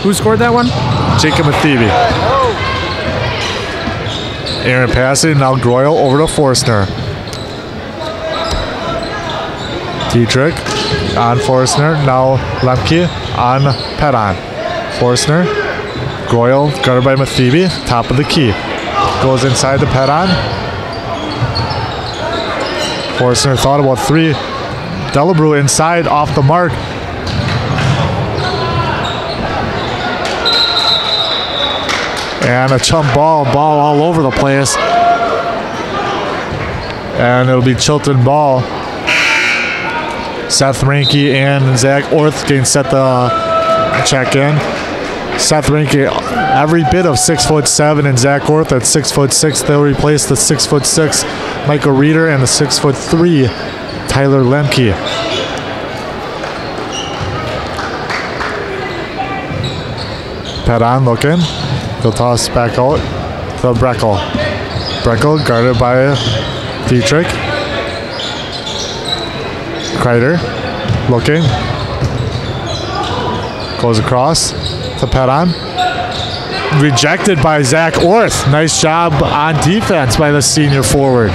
Who scored that one? Jacob Mathiebe. Aaron passing, now Groyle over to Forstner. Dietrich on Forstner, now Lemke on Pedon. Forstner, Groyle guarded by Mathiebe, top of the key. Goes inside to Pedon. Forstner thought about 3. Delabru inside, off the mark. And a chump ball all over the place. And it'll be Chilton ball. Seth Reinke and Zach Orth getting set to check in. Seth Reinke, every bit of 6'7", and Zach Orth at 6'6". They'll replace the 6'6" Michael Reeder and the 6'3" Tyler Lemke. Pedon looking. He'll toss back out to Breckel. Breckel guarded by Dietrich. Kreider looking. Goes across to Pedon. Rejected by Zach Orth. Nice job on defense by the senior forward.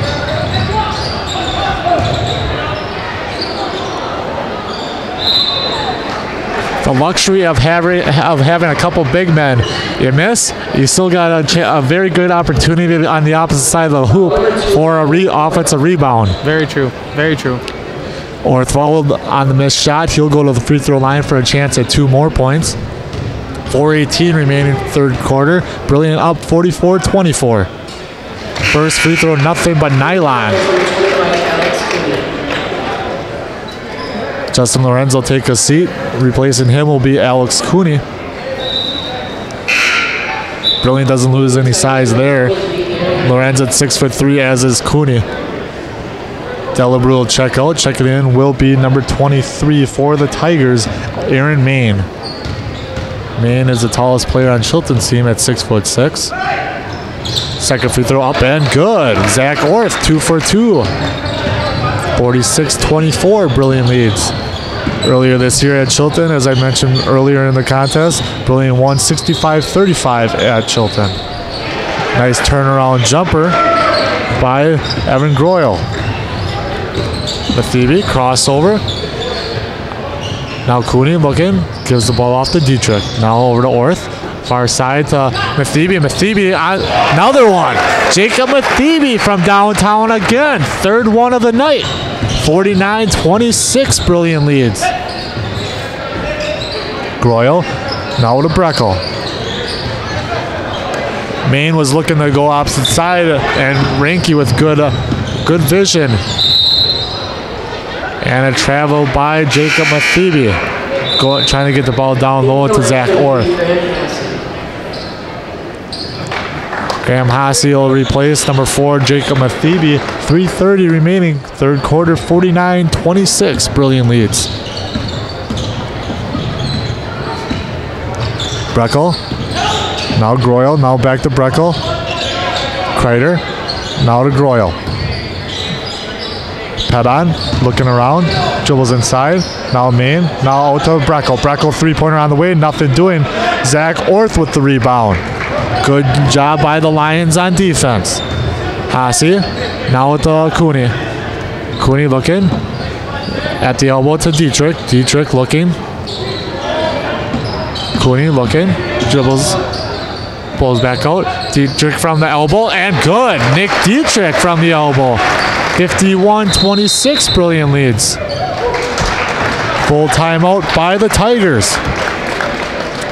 The luxury of having a couple big men. You miss, you still got a very good opportunity on the opposite side of the hoop for a offensive rebound. Very true. Very true. Orth followed on the missed shot. He'll go to the free throw line for a chance at 2 more points. 4:18 remaining third quarter. Brilliant up 44-24. First free throw, nothing but nylon. Justin Lorenz will take a seat. Replacing him will be Alex Cooney. Brilliant doesn't lose any size there. Lorenz at 6'3", as is Cooney. Delabru will check out. Checking in will be number 23 for the Tigers, Aaron Main. Main is the tallest player on Chilton's team at 6'6". Second free throw up and good. Zach Orth 2 for 2. 46-24, Brilliant leads. Earlier this year at Chilton, as I mentioned earlier in the contest, Brilliant won 65-35 at Chilton. Nice turnaround jumper by Evan Groyle. Mathiebe, crossover. Now Cooney looking, gives the ball off to Dietrich. Now over to Orth. Far side to Mathibi. Mathibi, another one. Jacob Mathibi from downtown again. Third one of the night. 49-26, Brilliant leads. Groyle, now to Breckel. Maine was looking to go opposite side, and Ranke with good vision. And a travel by Jacob Mathibi. Trying to get the ball down low to Zach Orth. Graham Hasse will replace number 4, Jacob Mathibi. 3:30 remaining, third quarter, 49-26, Brilliant leads. Breckel, now Groyle, now back to Breckel. Kreider, now to Groyle. Pedon, looking around, dribbles inside, now Maine, now out to Breckel. Breckel three-pointer on the way, nothing doing. Zach Orth with the rebound. Good job by the Lions on defense. Hasse, now with Cooney. Cooney looking at the elbow to Dietrich. Dietrich looking. Cooney looking, dribbles, pulls back out. Dietrich from the elbow, and good. Nick Dietrich from the elbow. 51-26, Brilliant leads. Full timeout by the Tigers.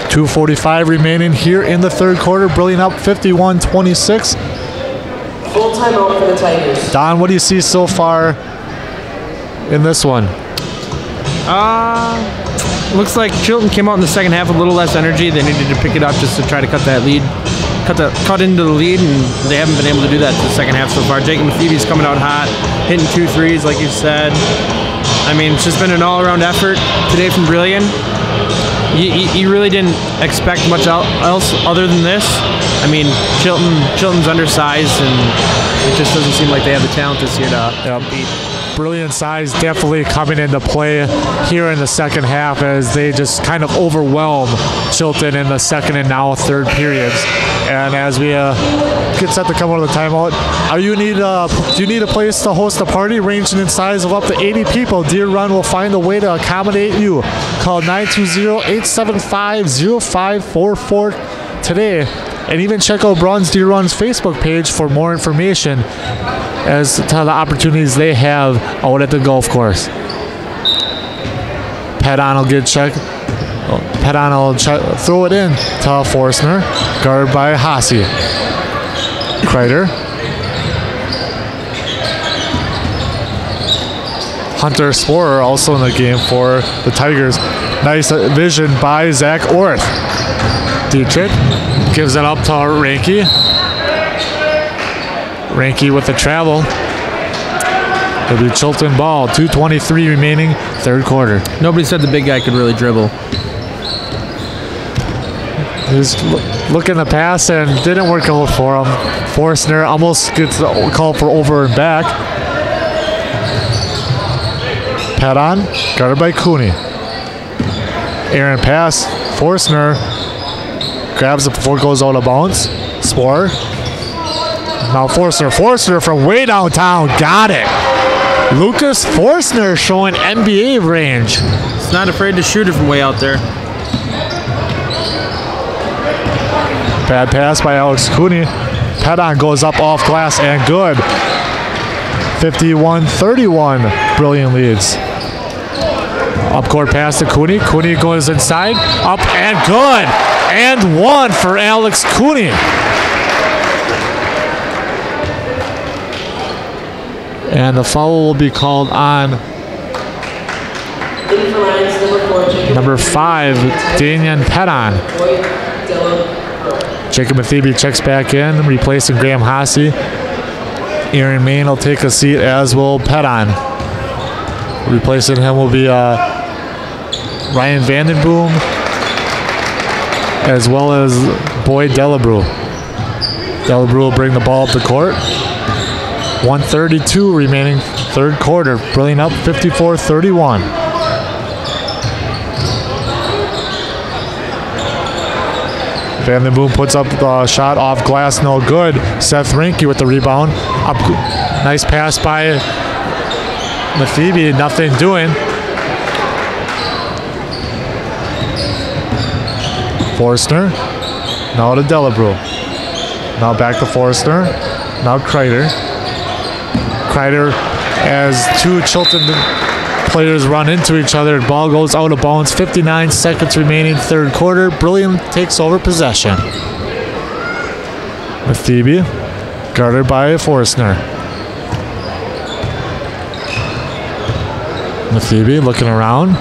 2:45 remaining here in the third quarter. Brilliant up 51-26. Full timeout for the Tigers. Don, what do you see so far in this one? Looks like Chilton came out in the second half with a little less energy. They needed to pick it up just to try to cut that lead, cut into the lead, and they haven't been able to do that in the second half so far. Jacob Mathibi's coming out hot, hitting 2 threes, like you said. I mean, it's just been an all-around effort today from Brilliant. You really didn't expect much else other than this. I mean, Chilton's undersized, and it just doesn't seem like they have the talent this year to beat. Brilliant size definitely coming into play here in the second half as they just kind of overwhelm Chilton in the second and now third periods. And as we get set to come out of the timeout, do you need a place to host a party ranging in size of up to 80 people? Deer Run will find a way to accommodate you. Call 920-875-0544 today. And even check out Bronze Deer Run's Facebook page for more information as to the opportunities they have out at the golf course. Pedon will get checked. Pedon will throw it in to Forstner, guarded by Hasse. Kreider. Hunter Sporer also in the game for the Tigers. Nice vision by Zach Orth. Dietrich gives it up to Ranke. Ranke with the travel. It'll be Chilton ball. 2:23 remaining, third quarter. Nobody said the big guy could really dribble. He was looking to pass and didn't work out for him. Forstner almost gets the call for over and back. Pedon, guarded by Cooney. Aaron pass. Forstner grabs it before it goes out of bounds. Sporer. Now Forstner. Forstner from way downtown. Got it. Lucas Forstner showing NBA range. He's not afraid to shoot it from way out there. Bad pass by Alex Cooney. Pedon goes up off glass and good. 51-31. Brilliant leads. Up court pass to Cooney. Cooney goes inside. Up and good. And one for Alex Cooney. And the foul will be called on number 5, Daniel Pedon. Jacob Mathibi checks back in, replacing Graham Hasse. Aaron Maine will take a seat, as will Pedon. Replacing him will be Ryan Vandenboom, as well as Boyd Delabrew. Delabrew will bring the ball up the court. 1:32 remaining, third quarter. Brilliant up 54-31. Vandenboom puts up the shot off glass, no good. Seth Ranke with the rebound. Up, nice pass by Mathibi, nothing doing. Forstner Now to Delabrew. Now back to Forstner. Now Kreider. Kreider, as two Chilton players run into each other, ball goes out of bounds. 59 seconds remaining, third quarter. Brilliant takes over possession. Mathiebe, guarded by Forstner. Mathiebe looking around.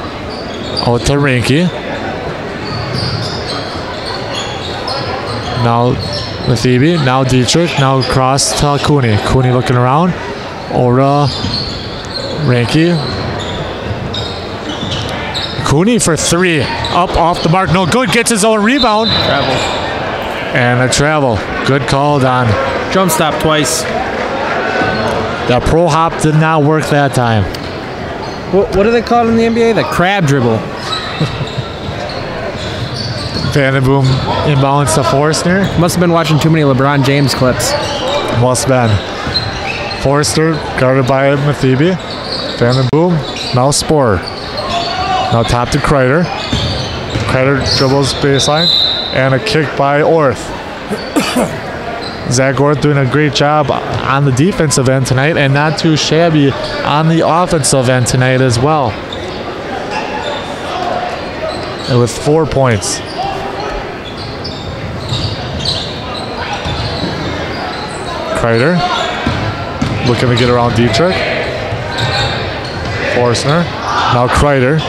Out to Rinke. Now Mathiebe, now Dietrich, now cross to Cooney. Cooney looking around. Ora, Rinke. Cooney for three. Up off the mark. No good. Gets his own rebound. Travel. And a travel. Good call, Don. Jump stop twice. That pro hop did not work that time. What do they call it in the NBA? The crab dribble. Vandenboom inbounds to Forstner. Must have been watching too many LeBron James clips. Must have been. Forster guarded by Mathiebe. Vandenboom. Now Sporer. Now top to Kreider. Kreider dribbles baseline. And a kick by Orth. Zach Orth doing a great job on the defensive end tonight and not too shabby on the offensive end tonight as well. And with 4 points. Kreider looking to get around Dietrich. Forstner. Now Kreider.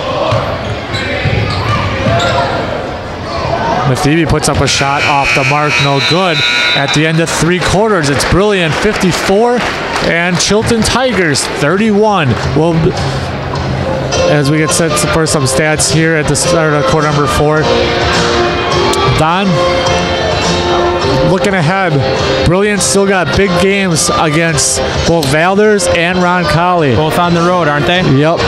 Mathiebe puts up a shot off the mark, no good. At the end of three quarters, it's Brilliant 54 and Chilton Tigers 31. Well, as we get set for some stats here at the start of quarter number 4. Don, looking ahead, Brilliant still got big games against both Valders and Roncalli. Both on the road, aren't they? Yep.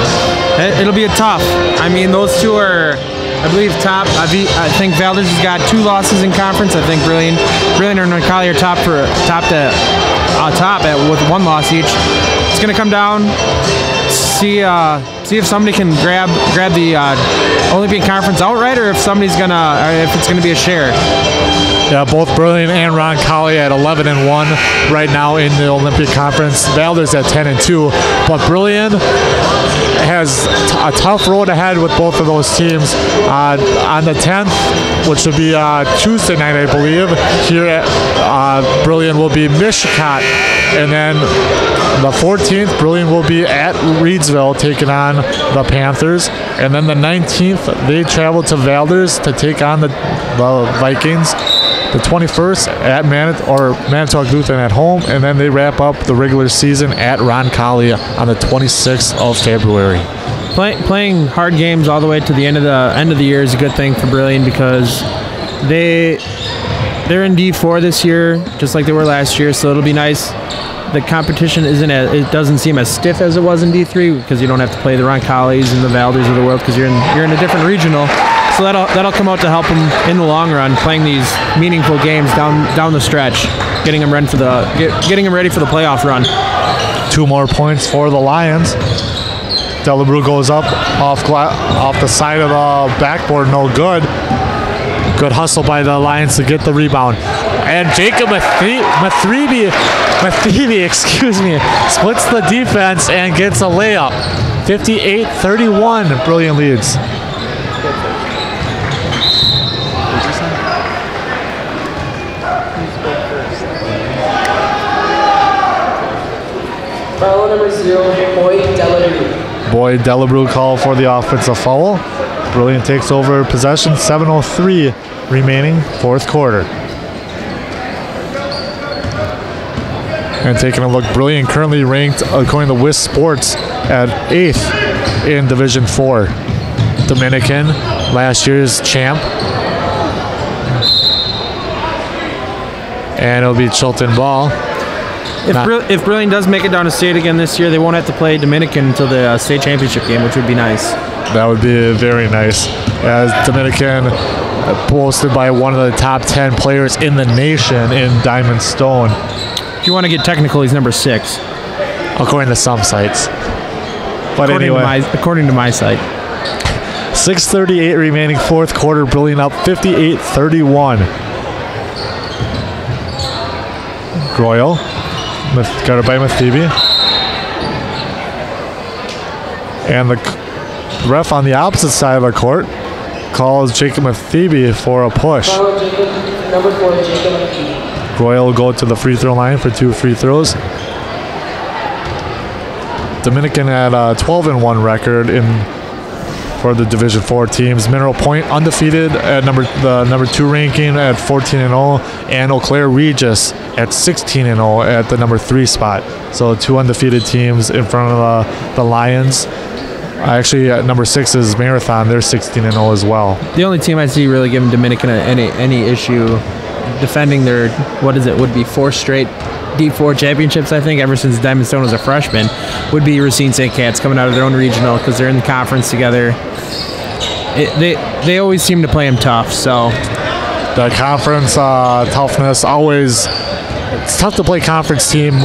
It'll be a tough. I mean, those two are, I believe, top. I think Valders has got 2 losses in conference. I think Brilliant and Roncalli are top with 1 loss each. It's gonna come down. See if somebody can grab the Olympian Conference outright, or if it's gonna be a share. Yeah, both Brilliant and Roncalli at 11-1 right now in the Olympic Conference. Valders at 10-2, but Brilliant has a tough road ahead with both of those teams. On the 10th, which will be Tuesday night, I believe, here at Brilliant will be Mishicot, and then the 14th, Brilliant will be at Reedsville taking on the Panthers, and then the 19th, they travel to Valders to take on the Vikings. The 21st at Manitowoc Lutheran at home, and then they wrap up the regular season at Roncalli on the 26th of February. Playing hard games all the way to the end of the year is a good thing for Brilliant, because they're in D4 this year, just like they were last year. So it'll be nice. The competition it doesn't seem as stiff as it was in D3, because you don't have to play the Roncallis and the Valders of the world, because you're in a different regional. So that'll come out to help them in the long run, playing these meaningful games down the stretch, getting them ready for the playoff run. 2 more points for the Lions. Delabrew goes up off the side of the backboard, no good. Good hustle by the Lions to get the rebound. And Jacob Mathiebe, splits the defense and gets a layup. 58-31, Brilliant leads. Foul number 0, Boyd Delabrew. Boyd Delabrew called for the offensive foul. Brilliant takes over possession. 7:03 remaining, fourth quarter. And taking a look, Brilliant currently ranked, according to WIS Sports, at 8th in Division 4. Dominican, last year's champ. And it'll be Chilton ball. If Brilliant does make it down to state again this year, they won't have to play Dominican until the state championship game, which would be nice. That would be very nice. As Dominican posted by one of the top 10 players in the nation in Diamond Stone. If you want to get technical, he's number 6. According to some sites. But according to my site. 6:38 remaining, fourth quarter. Brilliant up 58-31. Groyle, got it by Mathiebe. And the ref on the opposite side of the court calls Jacob Mathiebe for a push. Number 4, Jacob Mathiebe. Groyle will go to the free throw line for 2 free throws. Dominican had a 12-1 record for the Division 4 teams. Mineral Point undefeated at the number 2 ranking at 14-0, and Eau Claire Regis at 16-0 at the number 3 spot. So 2 undefeated teams in front of the Lions. Actually, at number 6 is Marathon. They're 16-0 as well. The only team I see really giving Dominican any issue defending their, would be 4 straight D4 championships, I think, ever since Diamond Stone was a freshman, would be Racine St. Cat's, coming out of their own regional because they're in the conference together. They always seem to play them tough, so. The conference toughness always, it's tough to play conference team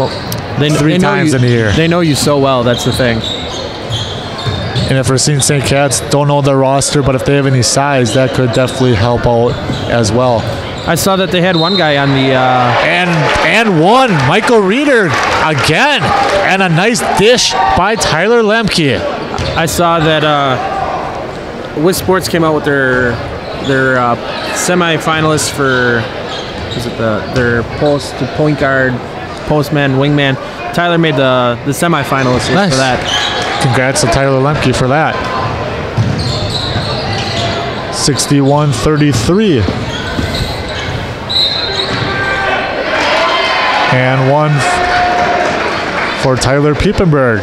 three times in a year. They know you so well, that's the thing. And if Racine St. Cat's don't know their roster, but if they have any size, that could definitely help out as well. I saw that they had one guy on the and one Michael Reeder again, and a nice dish by Tyler Lemke. I saw that Wiz Sports came out with their semi-finalists for their post point guard, postman, wingman. Tyler made the semi-finalists for that. Congrats to Tyler Lemke for that. 61-33. And one for Tyler Piepenberg.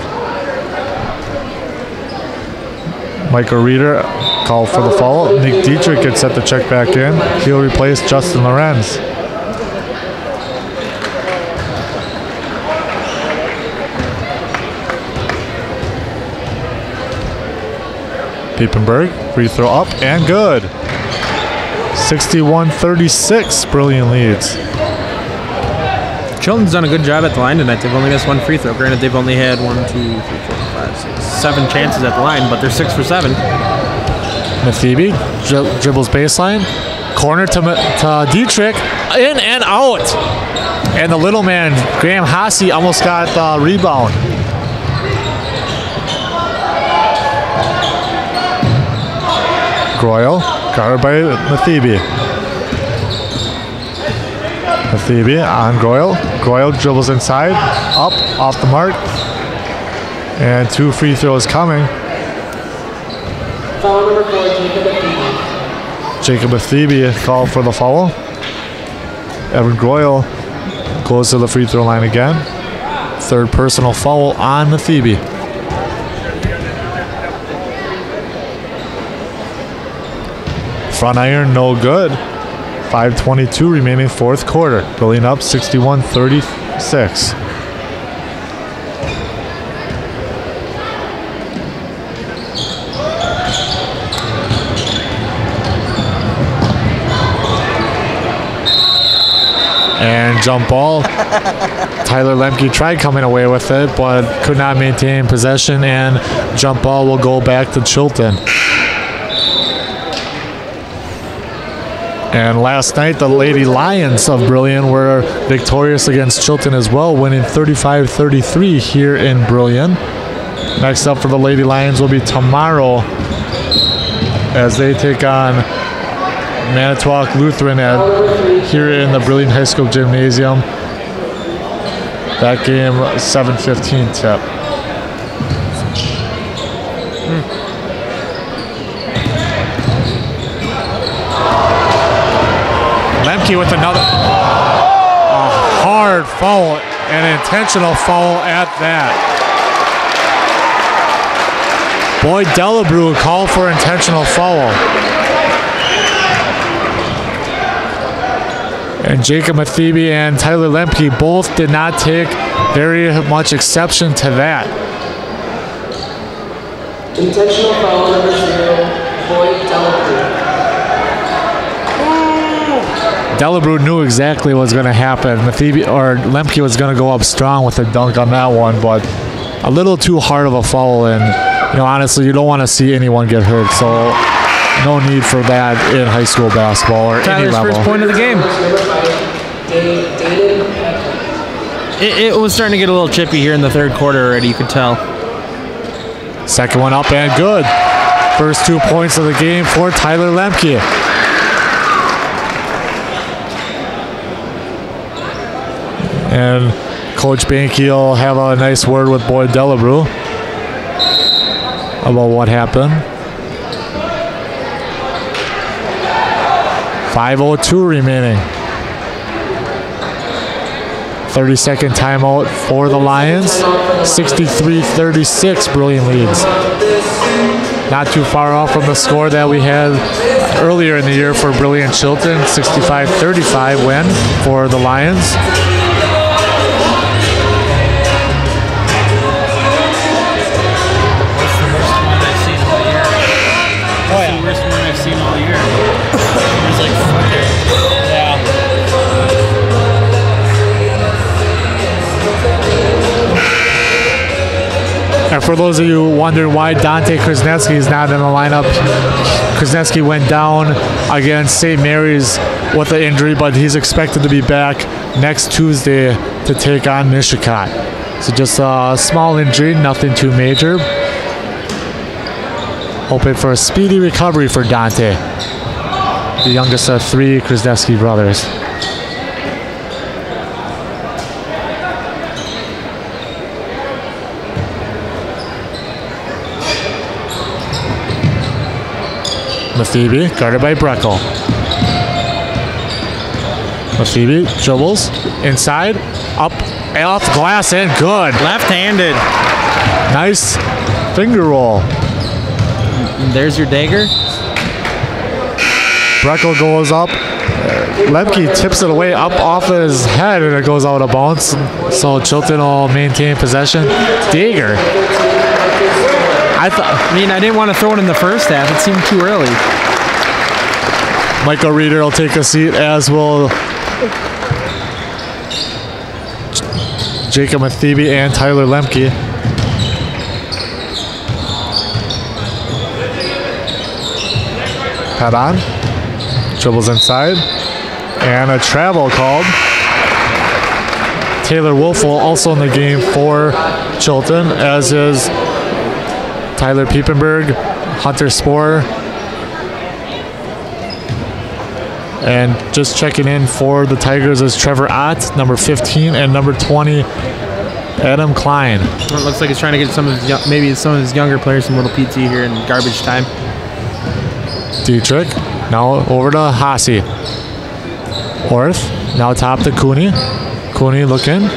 Michael Reeder called for the foul. Nick Dietrich gets set to check back in. He'll replace Justin Lorenz. Piepenberg, free throw up and good. 61-36, Brilliant leads. Chilton's done a good job at the line tonight. They've only missed 1 free throw. Granted, they've only had 7 chances at the line, but they're 6 for 7. Mathiebe dribbles baseline, corner to Dietrich, in and out. And the little man, Graham Hasse, almost got the rebound. Groyle, guarded by Mathiebe. Mathiebe on Groyle. Groyle dribbles inside, up, off the mark. And 2 free throws coming. Foul number 4, Jacob Mathiebe. Jacob Mathiebe called for the foul. Evan Groyle goes to the free throw line again. 3rd personal foul on Mathiebe. Front iron, no good. 5:22 remaining 4th quarter. Brilliant up 61-36. And jump ball. Tyler Lemke tried coming away with it, but could not maintain possession, and jump ball will go back to Chilton. And last night, the Lady Lions of Brilliant were victorious against Chilton as well, winning 35-33 here in Brilliant. Next up for the Lady Lions will be tomorrow as they take on Manitowoc Lutheran here in the Brilliant High School Gymnasium. That game, 7:15 tip. Lemke with another hard foul, an intentional foul at that. Boyd Delabrew called for intentional foul. And Jacob Mathiebe and Tyler Lemke both did not take very much exception to that. Intentional foul number 0, Boyd Delabrew. Delabrew knew exactly what was going to happen. Lemke was going to go up strong with a dunk on that one, but a little too hard of a foul, and honestly, you don't want to see anyone get hurt, so no need for that in high school basketball or Tyler's any level. First point of the game. It was starting to get a little chippy here in the third quarter already, you could tell. Second one up and good. First 2 points of the game for Tyler Lemke. And Coach Banky will have a nice word with Boyd Delabrew about what happened. 5:02 remaining. 30-second timeout for the Lions. 63-36, Brilliant leads. Not too far off from the score that we had earlier in the year for Brilliant Chilton. 65-35 win for the Lions. And for those of you wondering why Dante Krasnetsky is not in the lineup, Krasnetsky went down against St. Mary's with an injury, but he's expected to be back next Tuesday to take on Nishikat. So just a small injury, nothing too major. Hoping for a speedy recovery for Dante, the youngest of 3 Krasnetsky brothers. Mathibi, guarded by Breckel. Mathibi dribbles inside, up, off the glass, and good. Left-handed. Nice finger roll. And there's your dagger. Breckel goes up. Lemke tips it away up off his head, and it goes out of bounds. So Chilton will maintain possession. Dagger. I mean, I didn't want to throw it in the first half. It seemed too early. Michael Reeder will take a seat, as will Jacob Mathibi and Tyler Lemke. Head on. Dribbles inside. And a travel called. Taylor Wolfel also in the game for Chilton, as is Tyler Piepenberg, Hunter Sporer. And just checking in for the Tigers is Trevor Ott, number 15, and number 20, Adam Klein. Well, it looks like he's trying to get maybe some of his younger players some little PT here in garbage time. Dietrich, now over to Haase. Orth, now top to Cooney. Cooney looking.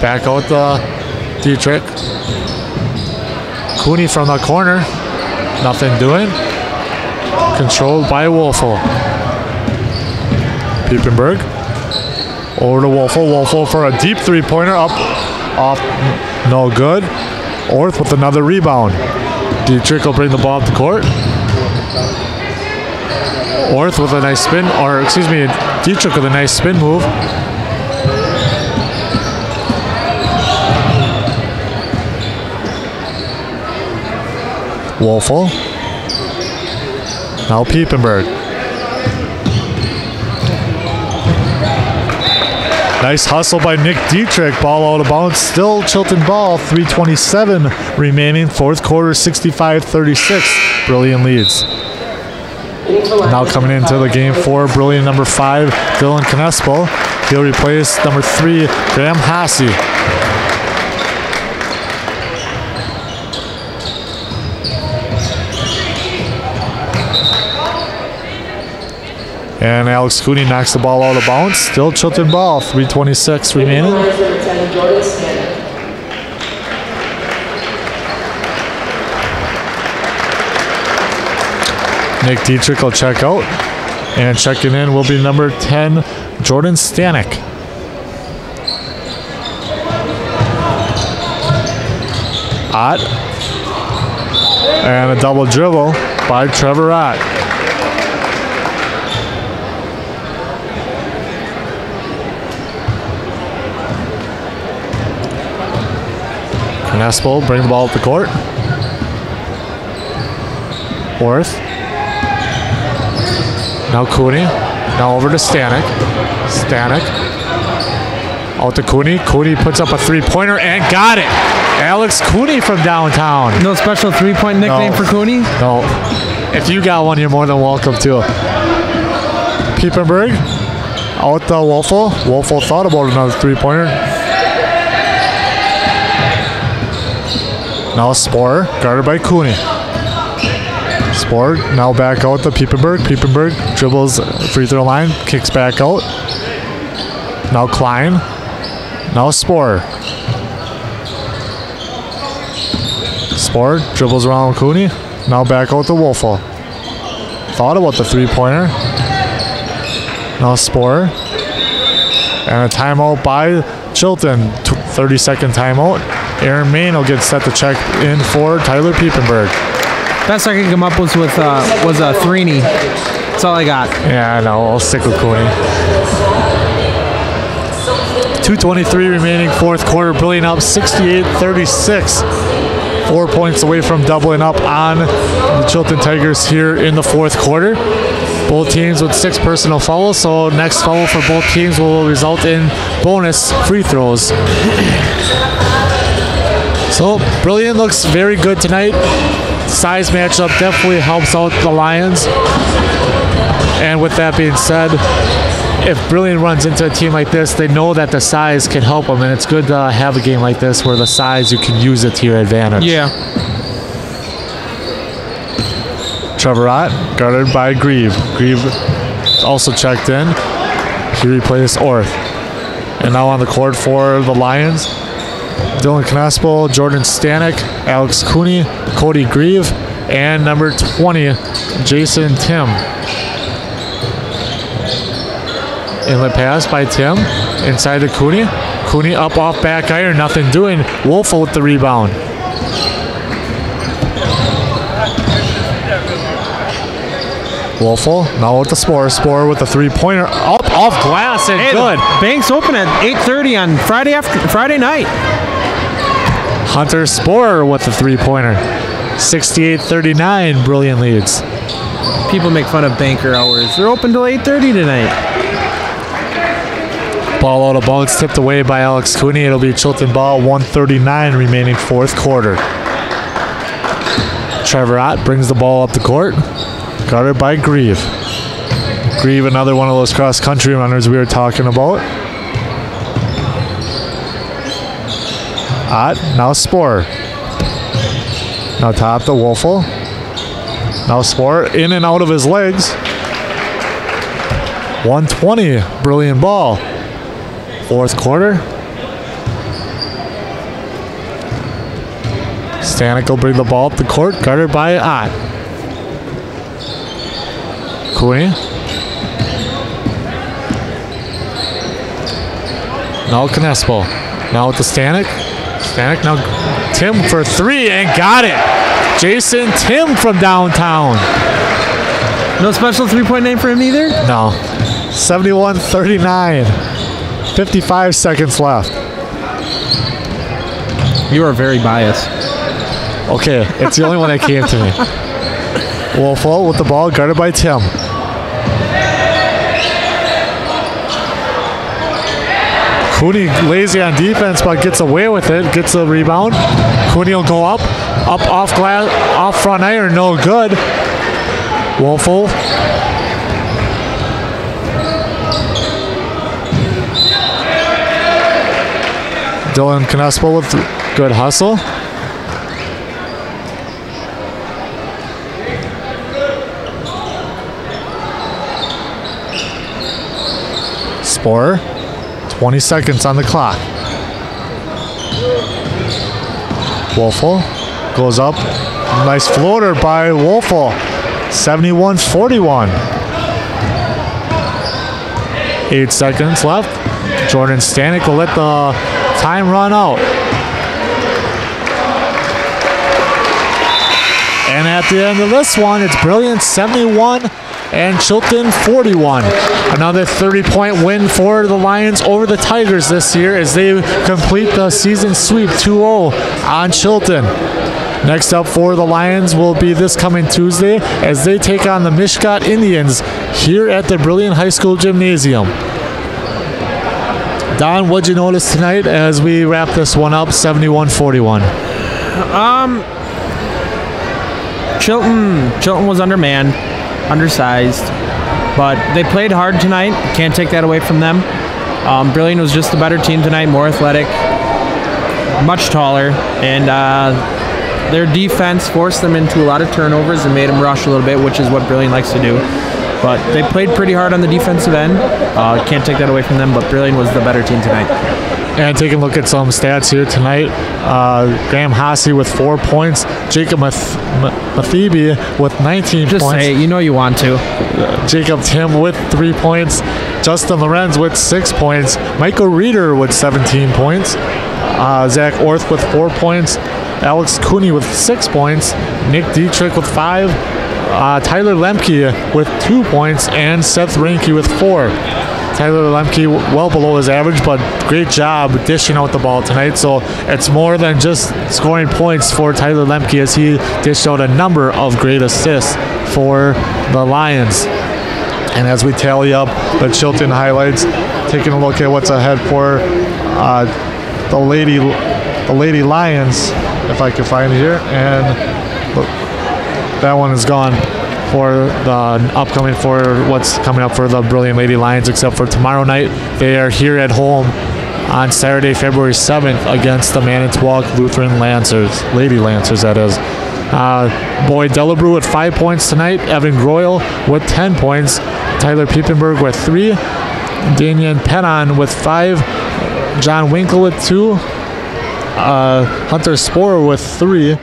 Back out to Dietrich. Cooney from the corner. Nothing doing. Controlled by Wolfel. Piepenberg. Over to Wolfel. Wolfel for a deep three-pointer. Up. Off. No good. Orth with another rebound. Dietrich will bring the ball up the court. Orth with a nice spin. Or, excuse me, Dietrich with a nice spin move. Wolfel. Now Piepenberg. Nice hustle by Nick Dietrich. Ball out of bounds. Still Chilton ball. 3:27 remaining. Fourth quarter, 65-36. Brilliant leads. Now coming into the game for Brilliant number 5, Dylan Canespo. He'll replace number 3, Graham Haase. And Alex Cooney knocks the ball out of bounds. Still Chilton ball. 3:26 remaining. Nick Dietrich will check out. And checking in will be number 10, Jordan Stanek. Ott. And a double dribble by Trevor Ott. Canespo bring the ball up the court. Orth. Now Cooney. Now over to Stanek. Stanek. Out to Cooney. Cooney puts up a three-pointer and got it. Alex Cooney from downtown. No special three-point nickname for Cooney? No. If you got one, you're more than welcome to. Piepenberg. Out to Wolfel. Wolfel thought about another three-pointer. Now Sporer, guarded by Cooney. Sporer now back out to Piepenberg. Piepenberg dribbles free throw line, kicks back out. Now Klein. Now Sporer. Sporer dribbles around Cooney. Now back out to Wolfel. Thought about the three-pointer. Now Sporer. And a timeout by Chilton. 30-second timeout. Aaron Main will get set to check in for Tyler Piepenberg. Best I could come up with was a Threeny. That's all I got. Yeah, no, I'll stick with Cooney. 2:23 remaining fourth quarter. Brilliant up 68-36. 4 points away from doubling up on the Chilton Tigers here in the fourth quarter. Both teams with 6 personal fouls, so next foul for both teams will result in bonus free throws. So Brilliant looks very good tonight. Size matchup definitely helps out the Lions. And with that being said, if Brilliant runs into a team like this, they know that the size can help them, and it's good to have a game like this where the size, you can use it to your advantage. Yeah. Trevor Ott, guarded by Grieve. Grieve also checked in. He replaced Orth. And now on the court for the Lions, Dylan Knaspel, Jordan Stanek, Alex Cooney, Cody Grieve, and number 20, Jason Tim. Inlet pass by Tim, inside to Cooney. Cooney up off back iron, nothing doing. Wolfel with the rebound. Wolfel, now with the Sporer. Sporer with the three-pointer, up off glass and good. Bank's open at 8:30 on Friday night. Hunter Sporer with the three-pointer. 68-39, Brilliant leads. People make fun of banker hours. They're open till 8:30 tonight. Ball out of bounds, tipped away by Alex Cooney. It'll be Chilton ball, 1:39 remaining fourth quarter. Trevor Ott brings the ball up the court, guarded by Grieve. Grieve, another one of those cross-country runners we were talking about. Ott, now Sporer. Now top to Wolfel. Now Sporer in and out of his legs. 120, Brilliant ball. Fourth quarter. Stanek will bring the ball up the court, guarded by Ott. Cooney. Now Knaspel. Now with the Stanek. Stanek now Tim for three and got it. Jason Tim from downtown. No special three-point name for him either? No. 71-39. 55 seconds left. You are very biased. Okay, it's the only one that came to me. Wolfel with the ball, guarded by Tim. Cooney lazy on defense, but gets away with it. Gets the rebound. Cooney will go up off glass, off front iron, no good. Wolfel. Dylan Knaspel with good hustle. Sporer, 20 seconds on the clock. Wolfel goes up. Nice floater by Wolfel. 71-41. 8 seconds left. Jordan Stanek will let the time run out. And at the end of this one, it's Brilliant 71 and Chilton 41. Another 30-point win for the Lions over the Tigers this year as they complete the season sweep 2-0 on Chilton. Next up for the Lions will be this coming Tuesday as they take on the Mishkot Indians here at the Brilliant High School Gymnasium. Don, what'd you notice tonight as we wrap this one up, 71-41? Chilton was undermanned, undersized, but they played hard tonight. Can't take that away from them. Brillion was just the better team tonight, more athletic, much taller, and their defense forced them into a lot of turnovers and made them rush a little bit, which is what Brillion likes to do. But they played pretty hard on the defensive end. Can't take that away from them, but Brillion was the better team tonight. And taking a look at some stats here tonight, Graham Hasse with 4 points, Jacob Mathebe with 19 Just points. say it, you know you want to. Jacob Tim with 3 points, Justin Lorenz with 6 points, Michael Reeder with 17 points, Zach Orth with 4 points, Alex Cooney with 6 points, Nick Dietrich with 5, Tyler Lemke with 2 points, and Seth Reinke with 4. Tyler Lemke well below his average, but great job dishing out the ball tonight. So it's more than just scoring points for Tyler Lemke as he dished out a number of great assists for the Lions. And as we tally up the Chilton highlights, taking a look at what's ahead for the Lady Lions, if I can find it here, and that one is gone for the upcoming, for what's coming up for the Brilliant Lady Lions, except for tomorrow night. They are here at home on Saturday, February 7th against the Manitowoc Lutheran Lancers, Lady Lancers that is. Boyd Delabrew with 5 points tonight, Evan Groyle with 10 points, Tyler Piepenberg with 3, Damian Pennon with 5, John Winkle with 2, Hunter Sporer with 3,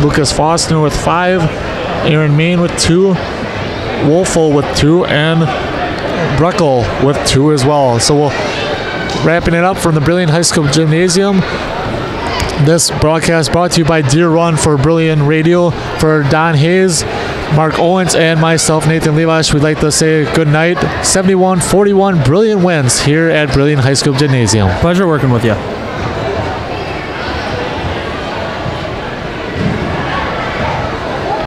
Lucas Foster with 5, Aaron Main with 2, Wolfel with 2, and Bruckel with 2 as well. So we'll wrapping it up from the Brilliant High School Gymnasium. This broadcast brought to you by Deer Run for Brilliant Radio. For Don Hayes, Mark Owens, and myself, Nathan Levash, we'd like to say good night. 71-41 Brilliant wins here at Brilliant High School Gymnasium. Pleasure working with you.